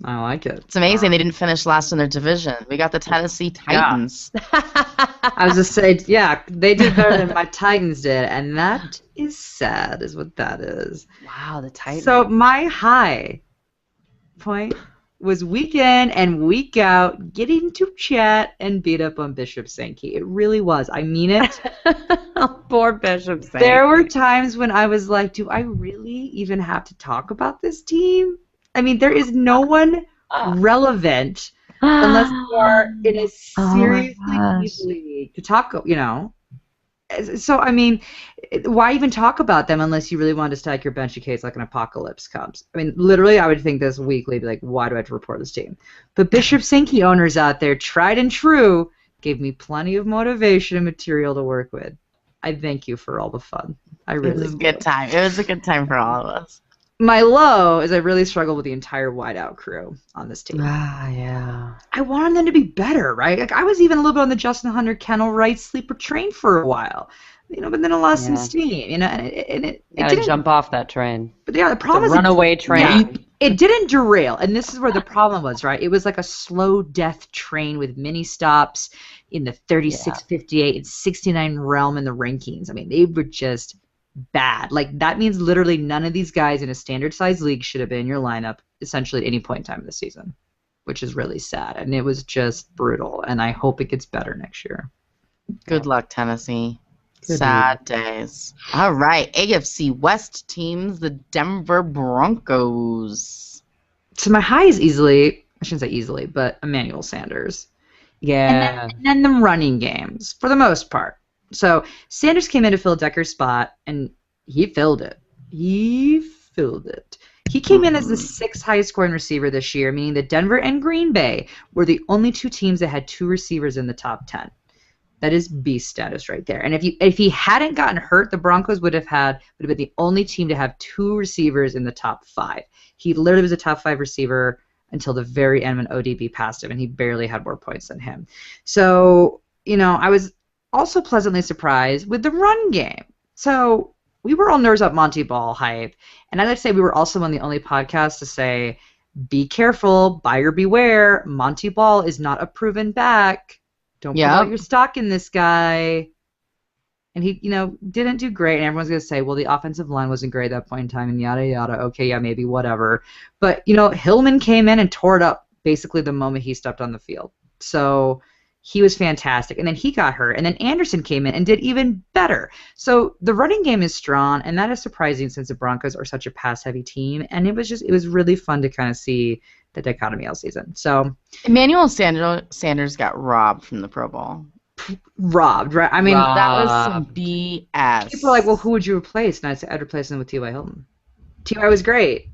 I like it. It's amazing they didn't finish last in their division. We got the Tennessee Titans. I was just saying, they did better than my Titans did, and that is sad, is what that is. Wow, the Titans. So my high point was week in and week out getting to chat and beat up on Bishop Sankey. It really was. I mean it. Poor Bishop Sankey. There were times when I was like, do I really even have to talk about this team? I mean, there is no one relevant unless you are in a seriously deep league to talk, So, I mean, why even talk about them unless you really want to stack your bench in case like an apocalypse comes? I mean, literally, I would think this weekly, be like, why do I have to report this team? But Bishop Sankey owners out there, tried and true, gave me plenty of motivation and material to work with. I thank you for all the fun. I really It was a good time. It was a good time for all of us. My low is I really struggled with the entire wideout crew on this team. Yeah. I wanted them to be better, right? Like I was even a little bit on the Justin Hunter, Kennel Wright sleeper train for a while, but then it lost some steam, and it didn't jump off that train. But the problem is runaway train. It didn't derail, and this is where the problem was, right? It was like a slow death train with mini stops in the 36, 58, and 69 realm in the rankings. I mean, they were just bad. Like that means literally none of these guys in a standard size league should have been in your lineup essentially at any point in time in the season, which is really sad, and it was just brutal, and I hope it gets better next year. Good luck, Tennessee. Sad days. All right, AFC West teams, the Denver Broncos. So my high is I shouldn't say easily, but Emmanuel Sanders. Yeah. And then the running games for the most part. So Sanders came in to fill Decker's spot, and he filled it. He came in as the 6th highest scoring receiver this year, meaning that Denver and Green Bay were the only 2 teams that had 2 receivers in the top 10. That is beast status right there. And if he hadn't gotten hurt, the Broncos would have been the only team to have 2 receivers in the top 5. He literally was a top 5 receiver until the very end when ODB passed him, and he barely had more points than him. So, I was also pleasantly surprised with the run game. So we were all nerds up Monty Ball hype, and I'd like to say we were also one of the only podcasts to say, be careful, buyer beware, Monty Ball is not a proven back. Don't put all your stock in this guy. And he, didn't do great, and everyone's going to say, well, the offensive line wasn't great at that point in time, and yada, yada. Okay, yeah, maybe, whatever. But, Hillman came in and tore it up basically the moment he stepped on the field. So he was fantastic, and then he got hurt, and then Anderson came in and did even better. So the running game is strong, and that is surprising since the Broncos are such a pass-heavy team, and it was really fun to kind of see the dichotomy all season. So Emmanuel Sanders got robbed from the Pro Bowl. robbed, right? I mean, that was some BS. People are like, well, who would you replace? And I'd replace him with T.Y. Hilton. T.Y. was great.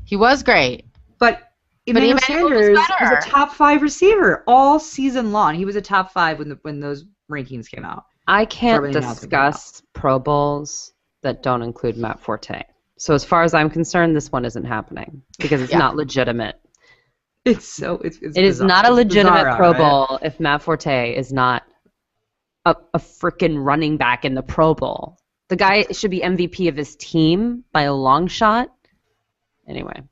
He was great. But Emmanuel Sanders was a top 5 receiver all season long. He was a top 5 when those rankings came out. I can't discuss Pro Bowls that don't include Matt Forte. So as far as I'm concerned, this one isn't happening because it's not legitimate. It is not a legitimate Pro Bowl if Matt Forte is not a freaking running back in the Pro Bowl. The guy should be MVP of his team by a long shot. Anyway.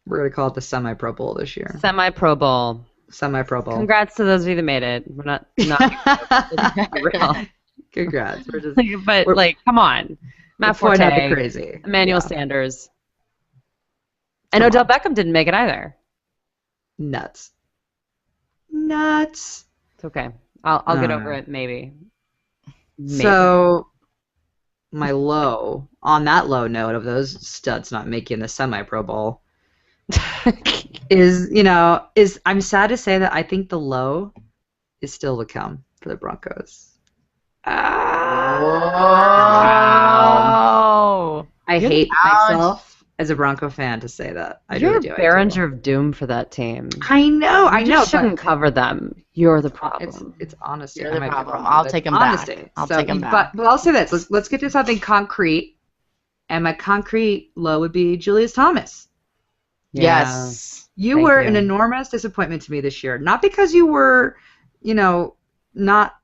We're going to call it the Semi-Pro Bowl this year. Semi-Pro Bowl. Semi-Pro Bowl. Congrats to those of you that made it. We're not real. Congrats. Come on. Matt Forte, crazy. Emmanuel Sanders. And Odell Beckham didn't make it either. Nuts. It's okay. I'll get over it, maybe. So, on that low note of those studs not making the Semi-Pro Bowl, I'm sad to say that I think the low is still to come for the Broncos. Wow. I hate myself as a Bronco fan to say that. You're a Behringer of doom for that team. I know. You shouldn't cover them. You're the problem. It's honesty. You're the problem. I'll take them back. Take them back. But I'll say this. Let's get to something concrete. And my concrete low would be Julius Thomas. Yes. You were an enormous disappointment to me this year. Not because you were, not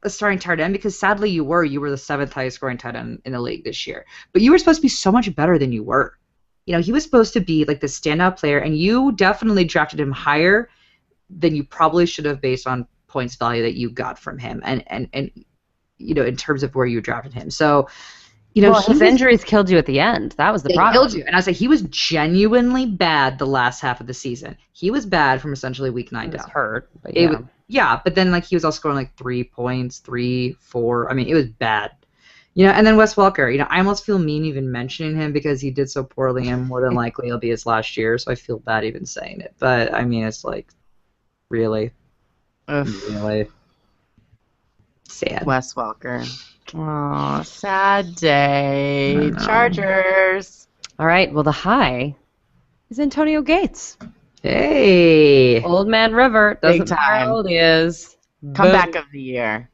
a starting tight end, because sadly you were the 7th highest scoring tight end in the league this year. But you were supposed to be so much better than you were. He was supposed to be like the standout player, and you definitely drafted him higher than you probably should have based on points value that you got from him, and in terms of where you drafted him. So, his injuries killed you at the end. That was the problem. Killed you, and I was like, he was genuinely bad the last half of the season. He was bad from essentially week 9 down. He was hurt, but but then he was all scoring like 3 points, 3, 4. I mean, it was bad. And then Wes Welker. I almost feel mean even mentioning him because he did so poorly, and more than likely it'll be his last year. So I feel bad even saying it. But I mean, it's like, really, really sad. Wes Welker. Oh, sad day. Chargers. All right. Well, the high is Antonio Gates. Hey. Old man River. Doesn't matter how old he is. Comeback of the year.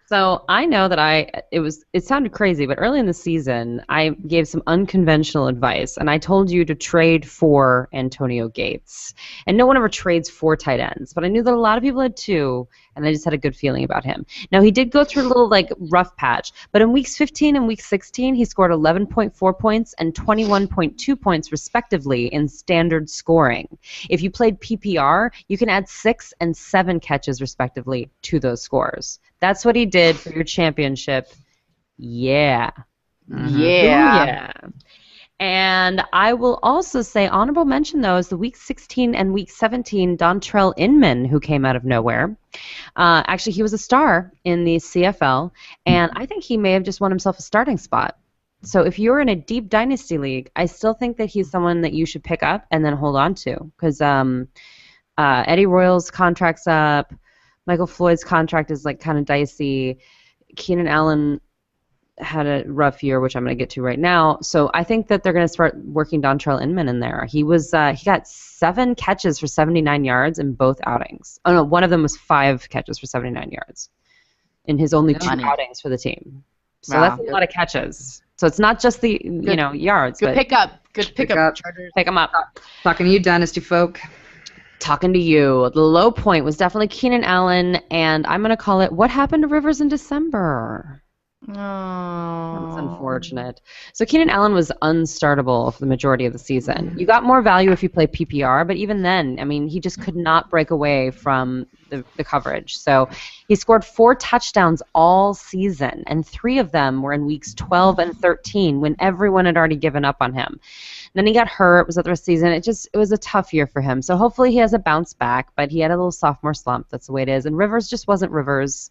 So I know that it sounded crazy, but early in the season, I gave some unconventional advice, and I told you to trade for Antonio Gates. And no one ever trades for tight ends, but I knew that a lot of people had too, and I just had a good feeling about him. Now, he did go through a little, rough patch, but in weeks 15 and week 16, he scored 11.4 points and 21.2 points, respectively, in standard scoring. If you played PPR, you can add 6 and 7 catches, respectively, to those scores. That's what he did for your championship. Yeah. Mm-hmm. Yeah. Yeah. And I will also say, honorable mention, though, is the week 16 and week 17 Dontrell Inman, who came out of nowhere. Actually, he was a star in the CFL, and I think he may have just won himself a starting spot. So if you're in a deep dynasty league, I still think that he's someone that you should pick up and then hold on to, because Eddie Royal's contract's up. Michael Floyd's contract is kind of dicey. Keenan Allen had a rough year, which I'm going to get to right now. So I think that they're going to start working Dontrell Inman in there. He got 7 catches for 79 yards in both outings. Oh no, one of them was 5 catches for 79 yards in his only 2 outings for the team. So that's a lot of catches. So it's not just the yards. Good pickup. Good pickup. Chargers. Pick them up. Talking to you, dynasty folk. Talking to you. The low point was definitely Keenan Allen, and I'm going to call it what happened to Rivers in December. Oh. That's unfortunate. So Keenan Allen was unstartable for the majority of the season. You got more value if you play PPR, but even then, I mean, he just could not break away from the coverage. So he scored 4 touchdowns all season, and 3 of them were in weeks 12 and 13 when everyone had already given up on him. Then he got hurt, was at the rest of the season. It was a tough year for him. So hopefully he has a bounce back, but he had a little sophomore slump. That's the way it is. And Rivers just wasn't Rivers,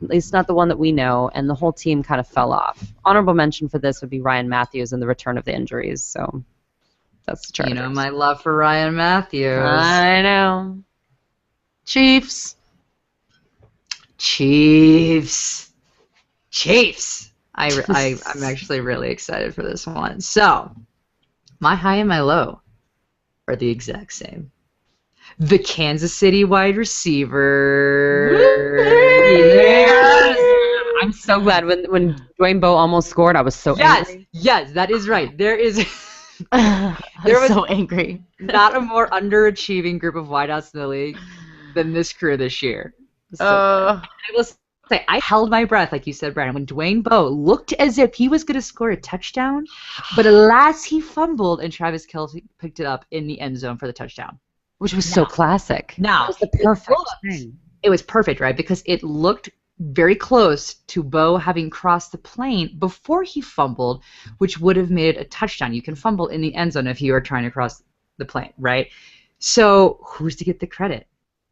at least not the one that we know, and the whole team kind of fell off. Honorable mention for this would be Ryan Matthews and the return of the injuries. So that's the Chargers. My love for Ryan Matthews. I know. Chiefs. Chiefs. I'm actually really excited for this one. So, my high and my low are the exact same. The Kansas City wide receiver. Yes! I'm so glad when Dwayne Bowe almost scored, I was so angry. Yes, that is right. There was so angry. Not a more underachieving group of wideouts in the league than this crew this year. I will say, I held my breath, like you said, Brandon, when Dwayne Bowe looked as if he was going to score a touchdown, but alas, he fumbled, and Travis Kelce picked it up in the end zone for the touchdown. Which was so classic. Now, it was the perfect thing. It was perfect, right? Because it looked very close to Bowe having crossed the plane before he fumbled, which would have made it a touchdown. You can fumble in the end zone if you are trying to cross the plane, right? So who's to get the credit?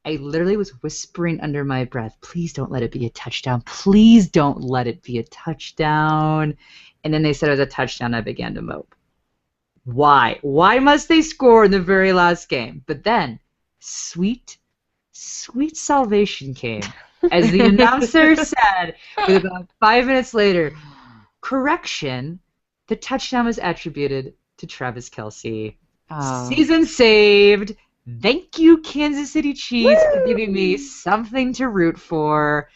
I literally was whispering under my breath, please don't let it be a touchdown. Please don't let it be a touchdown. And then they said it was a touchdown. I began to mope. Why? Why must they score in the very last game? But then, sweet salvation came. As the announcer said, with about 5 minutes later, correction, the touchdown was attributed to Travis Kelce. Season saved. Thank you, Kansas City Chiefs, for giving me something to root for.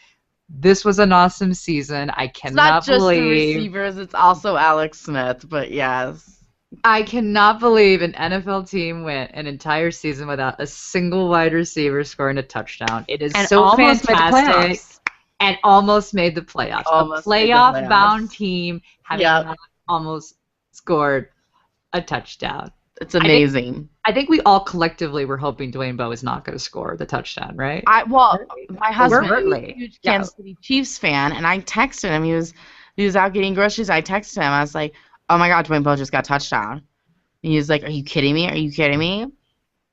This was an awesome season. I cannot believe. It's not just the receivers, it's also Alex Smith, but yes. I cannot believe an NFL team went an entire season without a single wide receiver scoring a touchdown. It is so fantastic. And almost made the playoffs. A playoff-bound team having not almost scored a touchdown. It's amazing. I think we all collectively were hoping Dwayne Bowe is not going to score the touchdown, right? My husband is a huge Kansas City Chiefs fan, and I texted him. He was out getting groceries. I texted him. I was like, oh my God, Dwayne Bowe just got a touchdown. And he was like, are you kidding me? Are you kidding me?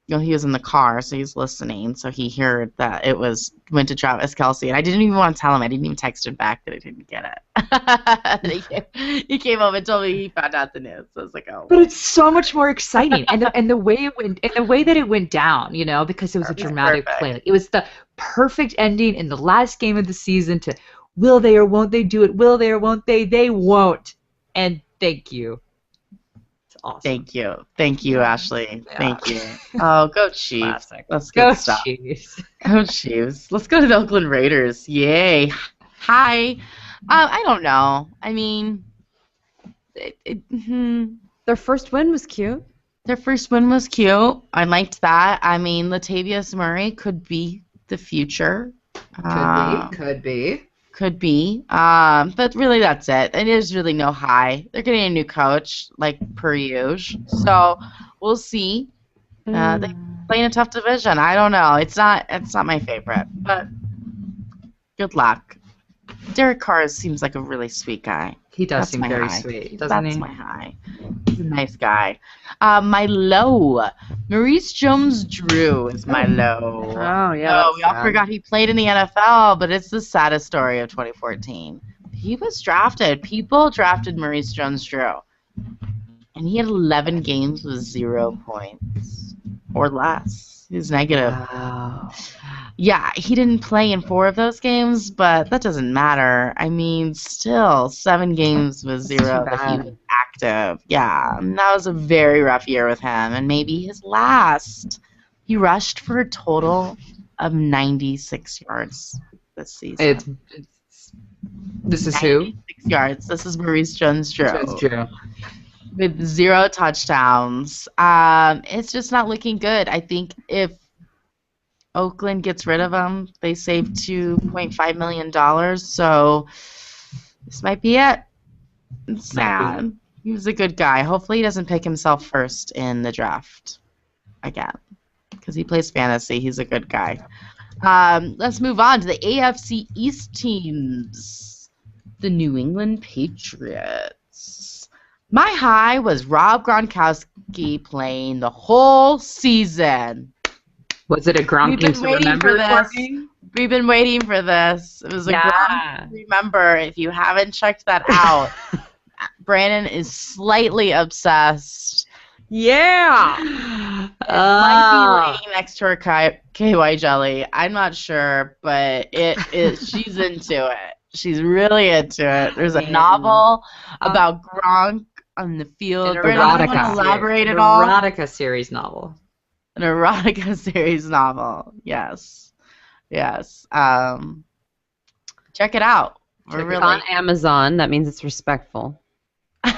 You know, he was in the car, so he's listening. So he heard that it went to Travis Kelce. And I didn't even want to tell him. I didn't even text him back that I didn't get it. he came home and told me he found out the news. So I was like, oh. But it's so much more exciting. and the way it went, and the way that it went down, you know, because it was a dramatic play. Like, it was the perfect ending in the last game of the season to will they or won't they do it? Will they or won't they? They won't. And thank you. It's awesome. Thank you, Ashley. Yeah. Thank you. Oh, go Chiefs. Classic. Let's go Chiefs. Go Chiefs. Let's go to the Oakland Raiders. Yay. Hi. I don't know. I mean, their first win was cute. I liked that. I mean, Latavius Murray could be the future. Could be. But really that's it. And there's really no high. They're getting a new coach, like per usual. So we'll see. They play in a tough division. I don't know. It's not my favorite, but good luck. Derek Carr seems like a really sweet guy. He does seem very sweet, doesn't he? That's my high. He's a nice guy. My low, Maurice Jones-Drew is my low. Oh, yeah. We all forgot he played in the NFL, but it's the saddest story of 2014. He was drafted. People drafted Maurice Jones-Drew, and he had 11 games with 0 points or less. He was negative. Wow. Yeah, he didn't play in 4 of those games, but that doesn't matter. I mean, still, 7 games with 0 that he was active. Yeah, and that was a very rough year with him, and maybe his last. He rushed for a total of 96 yards this season. This is who? 96 yards. This is Maurice Jones-Drew. With 0 touchdowns. It's just not looking good. I think if Oakland gets rid of him, they save $2.5 million. So this might be it. It's sad. He was a good guy. Hopefully he doesn't pick himself first in the draft again, because he plays fantasy. He's a good guy. Let's move on to the AFC East teams. The New England Patriots. My high was Rob Gronkowski playing the whole season. Was it a Gronk game to remember for me? We've been waiting for this. It was a Gronk to remember. If you haven't checked that out, Brandon is slightly obsessed. Yeah. It might be laying next to her KY jelly. I'm not sure, but she's into it. She's really into it. There's a novel about Gronk on the field. An Brandon, you want to elaborate at all? An erotica series novel. An erotica series novel. Yes. Yes. Check it out. It's on Amazon. That means it's respectful. It's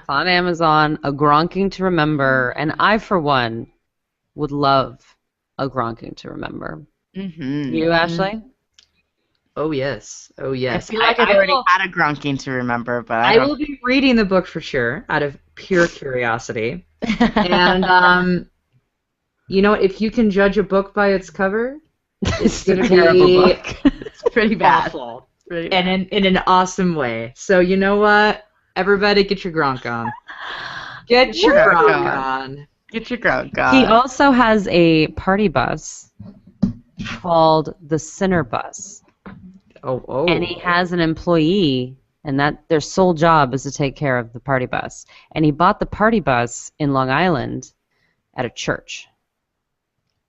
on Amazon. A Gronking to Remember. And I, for one, would love a Gronking to Remember. Mm-hmm. You, Ashley? Oh, yes. Oh, yes. I feel like I've already had a Gronking to Remember, but I will be reading the book for sure, out of pure curiosity. And, you know what? If you can judge a book by its cover, it's going to be it's pretty bad. Awful. Pretty bad. And in an awesome way. So, you know what? Everybody get your Gronk on. Get your Gronk on. Get your Gronk on. He also has a party bus called the Sinner Bus. Oh. And he has an employee, and that their sole job is to take care of the party bus. And he bought the party bus in Long Island at a church.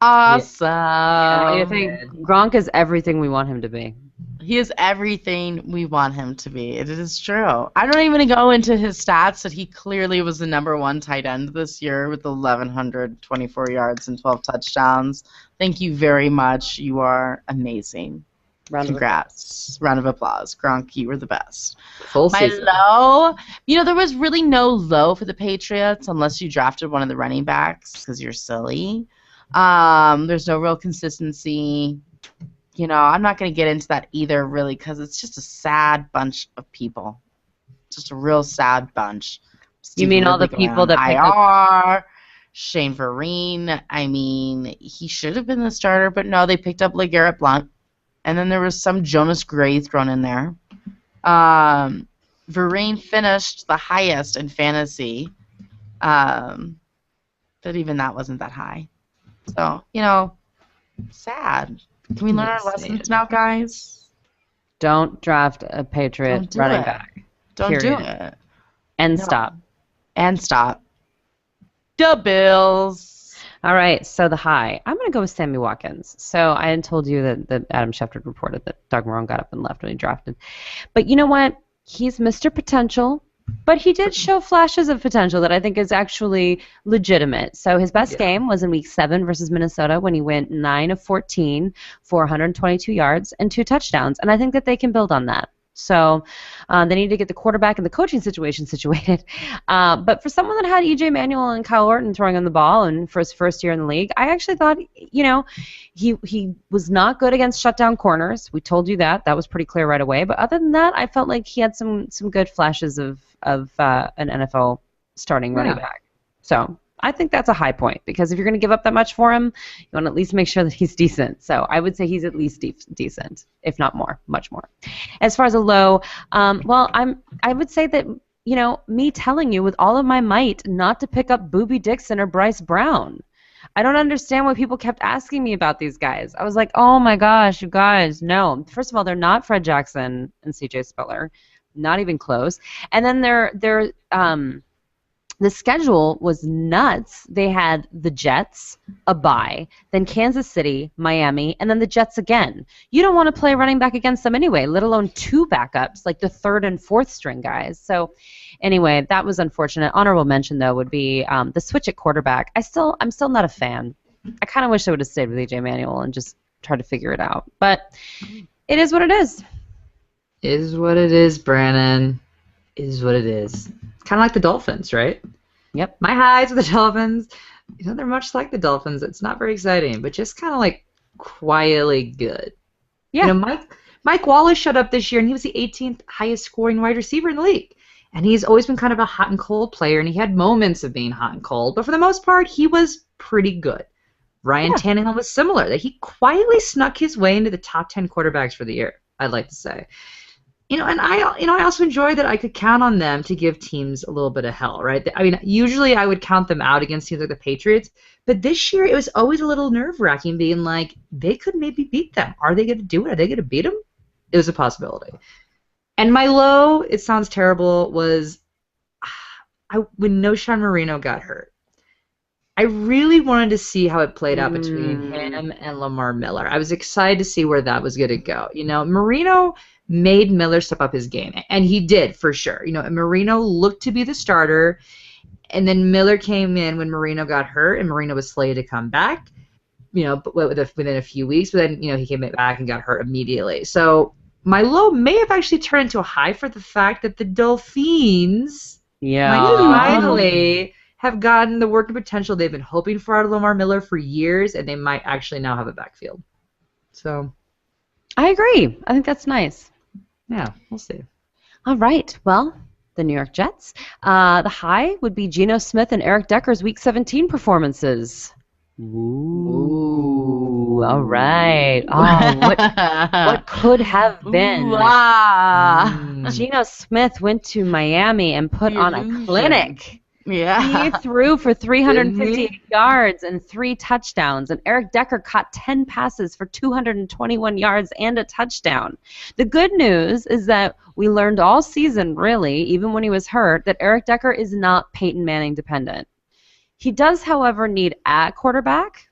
Awesome. I think Gronk is everything we want him to be. He is everything we want him to be. It is true. I don't even go into his stats that he clearly was the #1 tight end this year with 1,124 yards and 12 touchdowns. Thank you very much. You are amazing. Congrats. Round of applause. Gronk, you were the best. Full season. My low, there was really no low for the Patriots unless you drafted one of the running backs because you're silly. There's no real consistency. I'm not going to get into that either, really, because it's just a sad bunch of people. Just a real sad bunch. You mean all the people that picked up Shane Vereen? I mean, he should have been the starter, but no, they picked up LeGarrette Blount. And then there was some Jonas Gray thrown in there. Vereen finished the highest in fantasy. But even that wasn't that high. So, sad. Can we learn our lessons now, guys? Don't draft a Patriot running back. Don't do it. And stop. And stop. The Bills. All right, so the high. I'm going to go with Sammy Watkins. So I had told you that Adam Schefter reported that Doug Marrone got up and left when he drafted. But you know what? He's Mr. Potential. But he did show flashes of potential that I think is actually legitimate. So his best game was in Week 7 versus Minnesota when he went 9 of 14 for 122 yards and 2 touchdowns. And I think that they can build on that. So they need to get the quarterback and the coaching situation situated. But for someone that had E.J. Manuel and Kyle Orton throwing on the ball and for his first year in the league, I actually thought, he was not good against shutdown corners. We told you that. That was pretty clear right away. But other than that, I felt like he had some good flashes of an NFL starting running back. So I think that's a high point because if you're going to give up that much for him, you want to at least make sure that he's decent. So I would say he's at least decent, if not more, much more. As far as a low, I would say that, me telling you with all of my might not to pick up Booby Dixon or Bryce Brown. I don't understand why people kept asking me about these guys. I was like, oh my gosh, you guys, no. First of all, they're not Fred Jackson and C.J. Spiller. Not even close. And then the schedule was nuts. They had the Jets, a bye, then Kansas City, Miami, and then the Jets again. You don't want to play running back against them anyway, let alone 2 backups, like the 3rd and 4th string guys. So anyway, that was unfortunate. Honorable mention, though, would be the switch at quarterback. I'm still not a fan. I kind of wish I would have stayed with E.J. Manuel and just tried to figure it out. But it is what it is. Is what it is, Brannon. Is what it is. Kind of like the Dolphins, right? Yep. My highs with the Dolphins, they're much like the Dolphins. It's not very exciting, but just kind of like quietly good. Yeah. Mike Wallace showed up this year, and he was the 18th highest scoring wide receiver in the league. And he's always been kind of a hot and cold player, and he had moments of being hot and cold, but for the most part, he was pretty good. Ryan Tannehill was similar. That he quietly snuck his way into the top 10 quarterbacks for the year, I'd like to say. And I also enjoy that I could count on them to give teams a little bit of hell, right? I mean, usually I would count them out against teams like the Patriots, but this year it was always a little nerve-wracking being like, they could maybe beat them. Are they going to do it? Are they going to beat them? It was a possibility. And my low, it sounds terrible, was when Noshan Marino got hurt, I really wanted to see how it played out between him and Lamar Miller. I was excited to see where that was going to go. Marino made Miller step up his game, and he did for sure. Marino looked to be the starter, and then Miller came in when Marino got hurt, and Marino was slated to come back, but within a few weeks. But then, he came back and got hurt immediately. So my low may have actually turned into a high for the fact that the Dolphins might finally have gotten the working potential they've been hoping for out of Lamar Miller for years, and they might actually now have a backfield. So I agree. I think that's nice. Yeah, we'll see. All right. Well, the New York Jets. The high would be Geno Smith and Eric Decker's Week 17 performances. Ooh. All right. Oh, what could have been? Geno Smith went to Miami and put on a clinic. Yeah. He threw for 358 yards and 3 touchdowns, and Eric Decker caught 10 passes for 221 yards and a touchdown. The good news is that we learned all season, really, even when he was hurt, that Eric Decker is not Peyton Manning dependent. He does, however, need a quarterback.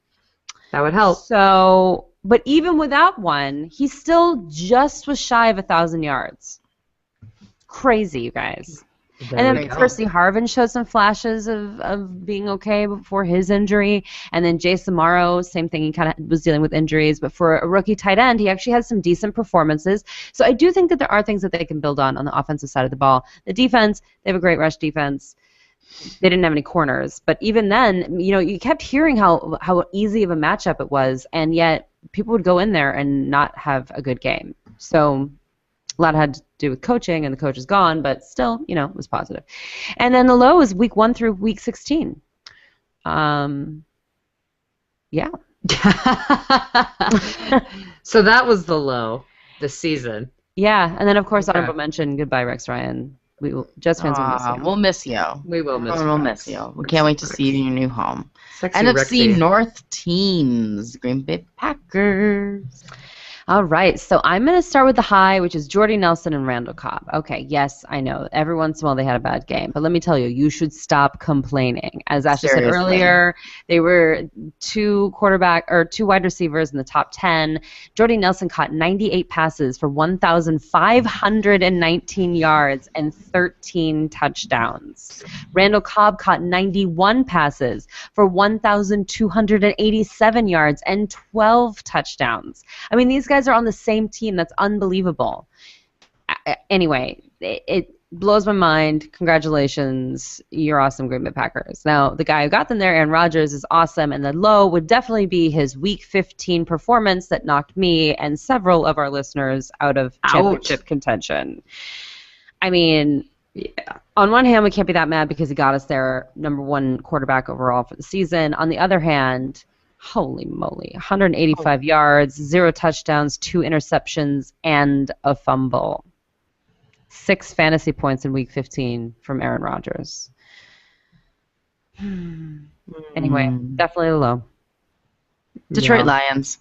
That would help. So, but even without one, he still just was shy of 1,000 yards. Crazy, you guys. And then Percy Harvin showed some flashes of being okay before his injury. And then Jason Morrow, same thing. He kind of was dealing with injuries. But for a rookie tight end, he actually has some decent performances. So I do think that there are things that they can build on the offensive side of the ball. The defense, they have a great rush defense. They didn't have any corners. But even then, you kept hearing how easy of a matchup it was. And yet people would go in there and not have a good game. So a lot had to do with coaching, and the coach is gone, but still, it was positive. And then the low is week 1 through week 16. Yeah. So that was the low this season. Yeah, and then, of course, honorable mention, goodbye, Rex Ryan. Jets fans will miss you. We'll miss you. We will miss you. We'll miss you. We can't wait to see you in your new home. Sexy NFC Rexy. North teams, Green Bay Packers. All right, so I'm going to start with the high, which is Jordy Nelson and Randall Cobb. Okay, yes, I know. Every once in a while they had a bad game. But let me tell you, you should stop complaining. As Ashley said earlier, they were 2 wide receivers in the top 10. Jordy Nelson caught 98 passes for 1,519 yards and 13 touchdowns. Randall Cobb caught 91 passes for 1,287 yards and 12 touchdowns. I mean, these guys are on the same team. That's unbelievable. Anyway, it blows my mind. Congratulations. You're awesome, Green Bay Packers. Now, the guy who got them there, Aaron Rodgers, is awesome, and the low would definitely be his Week 15 performance that knocked me and several of our listeners out of championship contention. I mean, on one hand, we can't be that mad because he got us there, number 1 quarterback overall for the season. On the other hand, holy moly, 185 yards, 0 touchdowns, 2 interceptions, and a fumble. 6 fantasy points in Week 15 from Aaron Rodgers. Anyway, definitely low. Detroit Lions.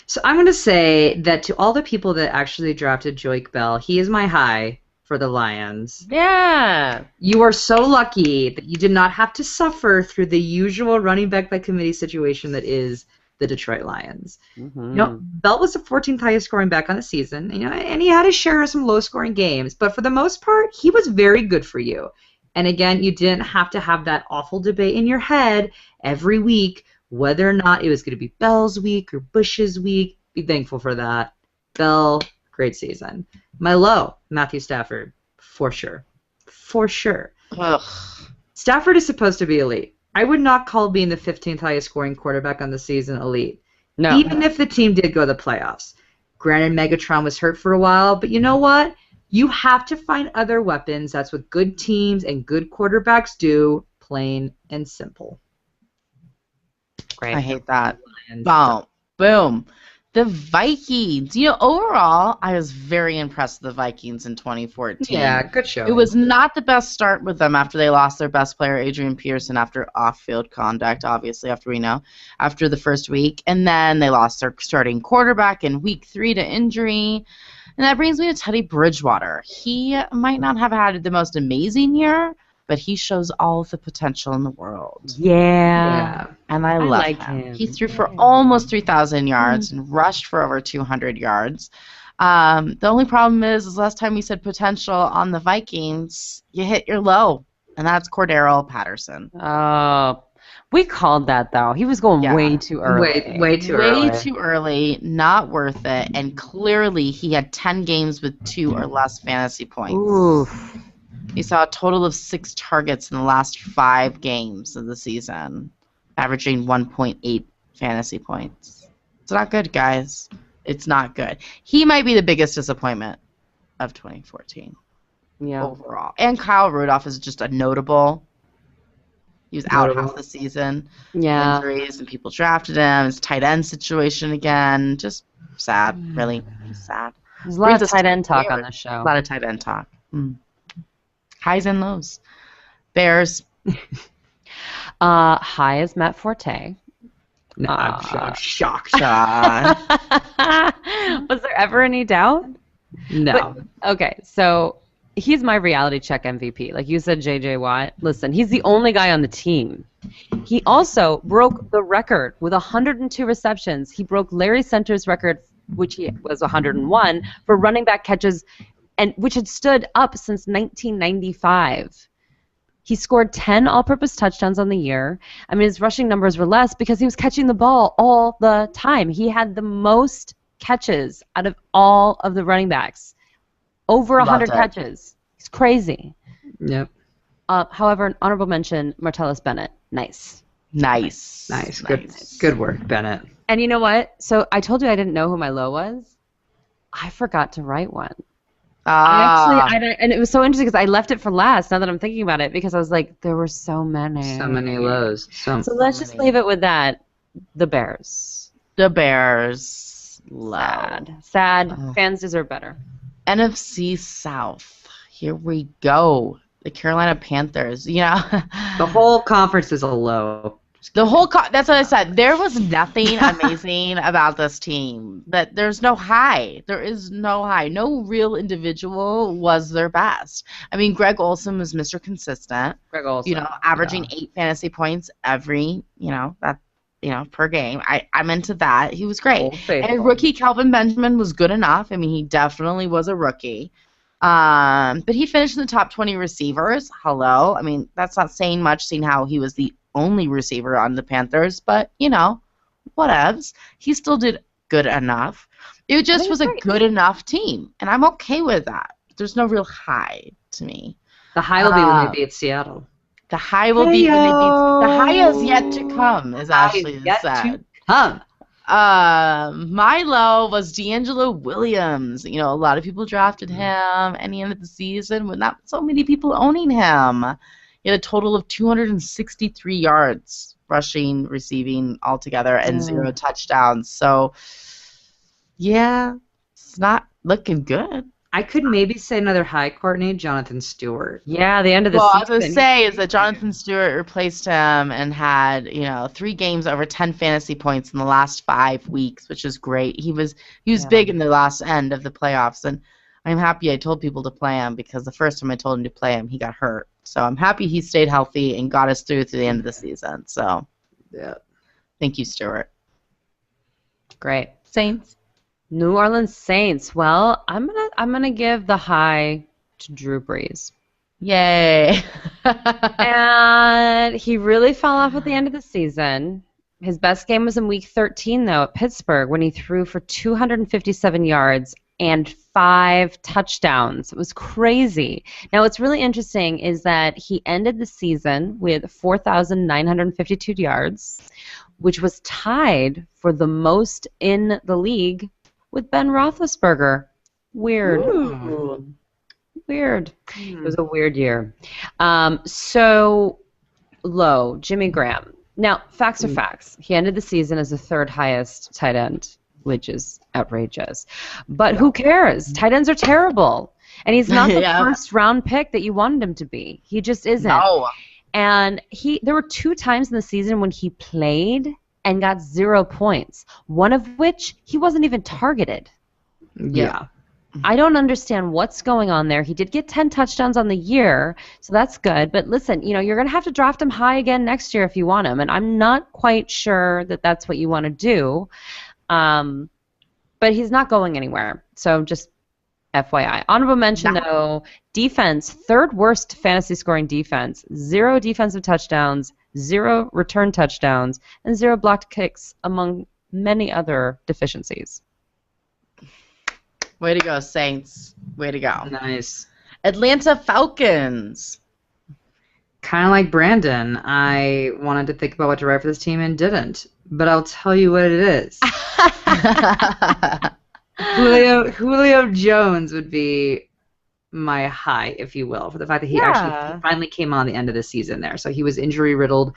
So I'm going to say that to all the people that actually drafted Joique Bell, he is my high for the Lions. Yeah. You are so lucky that you did not have to suffer through the usual running back by committee situation that is the Detroit Lions. Mm-hmm. Bell was the 14th highest scoring back on the season, and he had his share of some low scoring games, but for the most part, he was very good for you. And again, you didn't have to have that awful debate in your head every week whether or not it was going to be Bell's week or Bush's week. Be thankful for that. Bell, great season. My low, Matthew Stafford, for sure. For sure. Ugh. Stafford is supposed to be elite. I would not call being the 15th highest scoring quarterback on the season elite. No. Even if the team did go to the playoffs. Granted, Megatron was hurt for a while, but you know what? You have to find other weapons. That's what good teams and good quarterbacks do, plain and simple. Great. I hate that. Boom. The Vikings. Overall, I was very impressed with the Vikings in 2014. Yeah, good show. It was not the best start with them after they lost their best player, Adrian Peterson, after off-field conduct, obviously, after the first week. And then they lost their starting quarterback in week 3 to injury. And that brings me to Teddy Bridgewater. He might not have had the most amazing year, but he shows all the potential in the world. Yeah. And I love like him. him. He threw for almost 3,000 yards and rushed for over 200 yards. The only problem is last time we said potential on the Vikings, you hit your low, and that's Cordarrelle Patterson. Oh, we called that, though. He was going way too early. Way too early. Way too early, not worth it, and clearly he had 10 games with 2 or less fantasy points. Oof. He saw a total of 6 targets in the last 5 games of the season, averaging 1.8 fantasy points. It's not good, guys. It's not good. He might be the biggest disappointment of 2014 overall. And Kyle Rudolph is just a notable. He was out half the season. Yeah. Injuries, and people drafted him. His tight end situation again. Just sad, really. Sad. There's a lot of tight end talk on this show. A lot of tight end talk. Highs and lows. Bears. High is Matt Forte. No, I'm shocked. Was there ever any doubt? No. But, okay, so he's my reality check MVP. Like you said, J.J. Watt. Listen, he's the only guy on the team. He also broke the record with 102 receptions. He broke Larry Center's record, which he was 101, for running back catches, and which had stood up since 1995. He scored 10 all-purpose touchdowns on the year. I mean, his rushing numbers were less because he was catching the ball all the time. He had the most catches out of all of the running backs. Over 100 catches. It's crazy. Yep. However, an honorable mention, Martellus Bennett. Nice. Good work, Bennett. And you know what? So I told you I didn't know who my low was. I forgot to write one. And it was so interesting because I left it for last now that I'm thinking about it because I was like, there were so many. So many lows. So let's just leave it with that. The Bears. The Bears. Sad. Fans deserve better. NFC South. Here we go. The Carolina Panthers. You know, the whole conference is a low. That's what I said. There was nothing amazing about this team. But there's no high. There is no high. No real individual was their best. I mean, Greg Olsen was Mr. Consistent. Greg Olsen. Averaging 8 fantasy points every, per game. I'm into that. He was great. And rookie Kelvin Benjamin was good enough. I mean, he definitely was a rookie. But he finished in the top 20 receivers. Hello. I mean, that's not saying much, seeing how he was the only receiver on the Panthers, but, whatevs. He still did good enough. It just was a good enough team, and I'm okay with that. There's no real high to me. The high will be when they beat Seattle. The high will be when they beat... The high is yet to come, as Ashley said. My low was D'Angelo Williams. A lot of people drafted him, and he ended the season with not so many people owning him. He had a total of 263 yards rushing, receiving altogether, and 0 touchdowns. So, yeah, it's not looking good. I could maybe say another high, Courtney, Jonathan Stewart. Yeah, the end of the season. Well, I was going to say is that Jonathan Stewart replaced him and had, 3 games over 10 fantasy points in the last 5 weeks, which is great. He was big in the last end of the playoffs, and I'm happy I told people to play him because the first time I told him to play him, he got hurt. So I'm happy he stayed healthy and got us through to the end of the season. So, yeah, thank you, Stuart. Great. Saints. New Orleans Saints. Well, I'm gonna give the high to Drew Brees. Yay! And he really fell off at the end of the season. His best game was in Week 13, though, at Pittsburgh, when he threw for 257 yards and 5 touchdowns. It was crazy. Now, what's really interesting is that he ended the season with 4,952 yards, which was tied for the most in the league with Ben Roethlisberger. Weird. Ooh. Weird. It was a weird year. So low, Jimmy Graham. Now, facts are facts. He ended the season as the 3rd highest tight end, which is outrageous. But who cares? Tight ends are terrible. And he's not the first-round pick that you wanted him to be. He just isn't. No. And there were 2 times in the season when he played and got 0 points, one of which he wasn't even targeted. Yeah. I don't understand what's going on there. He did get 10 touchdowns on the year, so that's good. But listen, you're going to have to draft him high again next year if you want him, and I'm not quite sure that that's what you want to do. But he's not going anywhere, so just FYI. Honorable mention, though, defense, third worst fantasy scoring defense, 0 defensive touchdowns, 0 return touchdowns, and 0 blocked kicks, among many other deficiencies. Way to go, Saints. Way to go. Nice. Atlanta Falcons. Kind of like Brandon, I wanted to think about what to write for this team and didn't. But I'll tell you what it is. Julio Jones would be my high, if you will, for the fact that he actually finally came on the end of the season there. So he was injury-riddled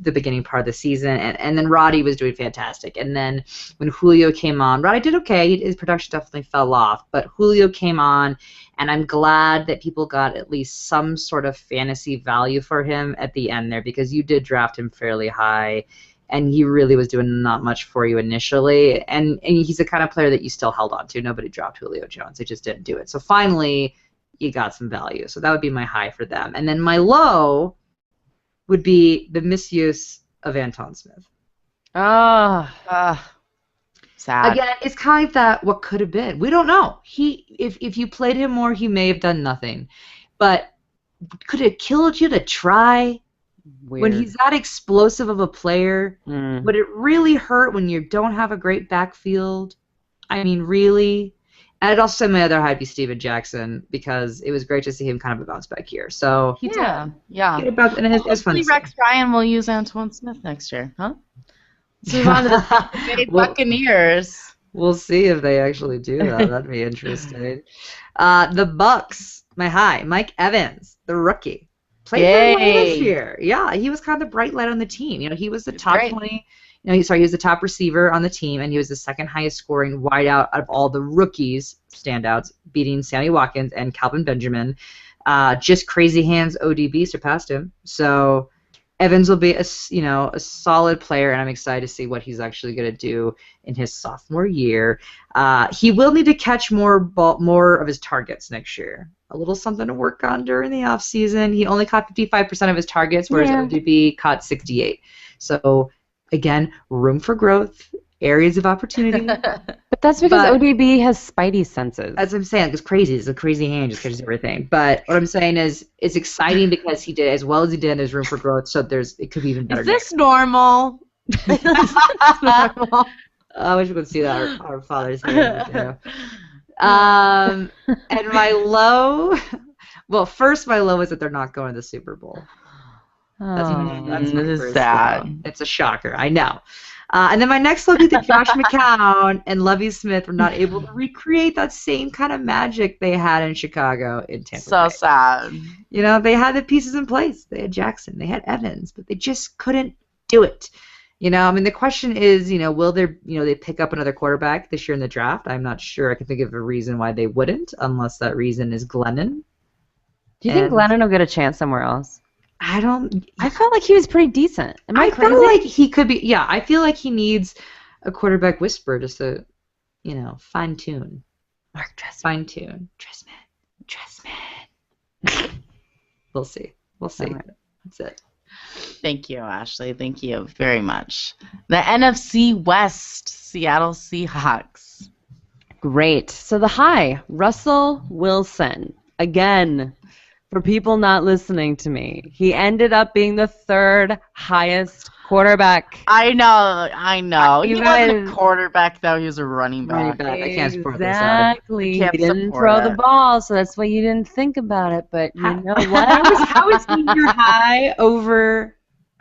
the beginning part of the season, and then Roddy was doing fantastic. And then when Julio came on, Roddy did okay. His production definitely fell off, but Julio came on, and I'm glad that people got at least some sort of fantasy value for him at the end there, because you did draft him fairly high, and he really was doing not much for you initially. And he's the kind of player that you still held on to. Nobody dropped Julio Jones. They just didn't do it. So finally, you got some value. So that would be my high for them. And then my low would be the misuse of Anton Smith. Sad. Again, it's kind of like that what could have been. We don't know. If you played him more, he may have done nothing. But could it killed you to try? Weird. When he's that explosive of a player, would it really hurt when you don't have a great backfield? I mean, really? And I'd also say my other high would be Steven Jackson, because it was great to see him kind of a bounce back here. So he did. Yeah. And it's fun. Rex Ryan will use Antoine Smith next year, huh? Let's move on to the Buccaneers. We'll see if they actually do that. That'd be interesting. The Bucks, my high, Mike Evans, the rookie. Played very well this year. Yeah, he was kind of the bright light on the team. He was the top 20. He was the top receiver on the team, and he was the second highest scoring wideout out of all the rookies, standouts, beating Sammy Watkins and Calvin Benjamin. Just crazy hands ODB surpassed him. So Evans will be a solid player, and I'm excited to see what he's actually going to do in his sophomore year. He will need to catch more of his targets next year. A little something to work on during the offseason. He only caught 55% of his targets, whereas ODB caught 68%. So again, room for growth, areas of opportunity. But that's because ODB has spidey senses. That's what I'm saying. It's crazy. It's a crazy hand, just catches everything. But what I'm saying is, it's exciting because he did as well as he did. There's room for growth, so it could be even better. Is this normal? I wish we could see that our father's hand. And my low, well, first my low is that they're not going to the Super Bowl. That's sad. It's a shocker, I know. And then my next look is that Josh McCown and Lovie Smith were not able to recreate that same kind of magic they had in Chicago in Tampa Bay. So sad. They had the pieces in place. They had Jackson, they had Evans, but they just couldn't do it. The question is, will they pick up another quarterback this year in the draft? I'm not sure. I can think of a reason why they wouldn't, unless that reason is Glennon. Do you think Glennon will get a chance somewhere else? I felt like he was pretty decent. Am I crazy? feel like he could be. Yeah, I feel like he needs a quarterback whisperer just to, fine tune. Mark Trestman. Fine tune. Trestman. We'll see. Right. That's it. Thank you, Ashley. Thank you very much. The NFC West, Seattle Seahawks. Great. So the high, Russell Wilson. Again, for people not listening to me, he ended up being the third highest quarterback. I know. He wasn't a quarterback, though. He was a running back. I can't support this. Exactly. He didn't throw the ball, so that's why you didn't think about it. But you know what? How is he your high over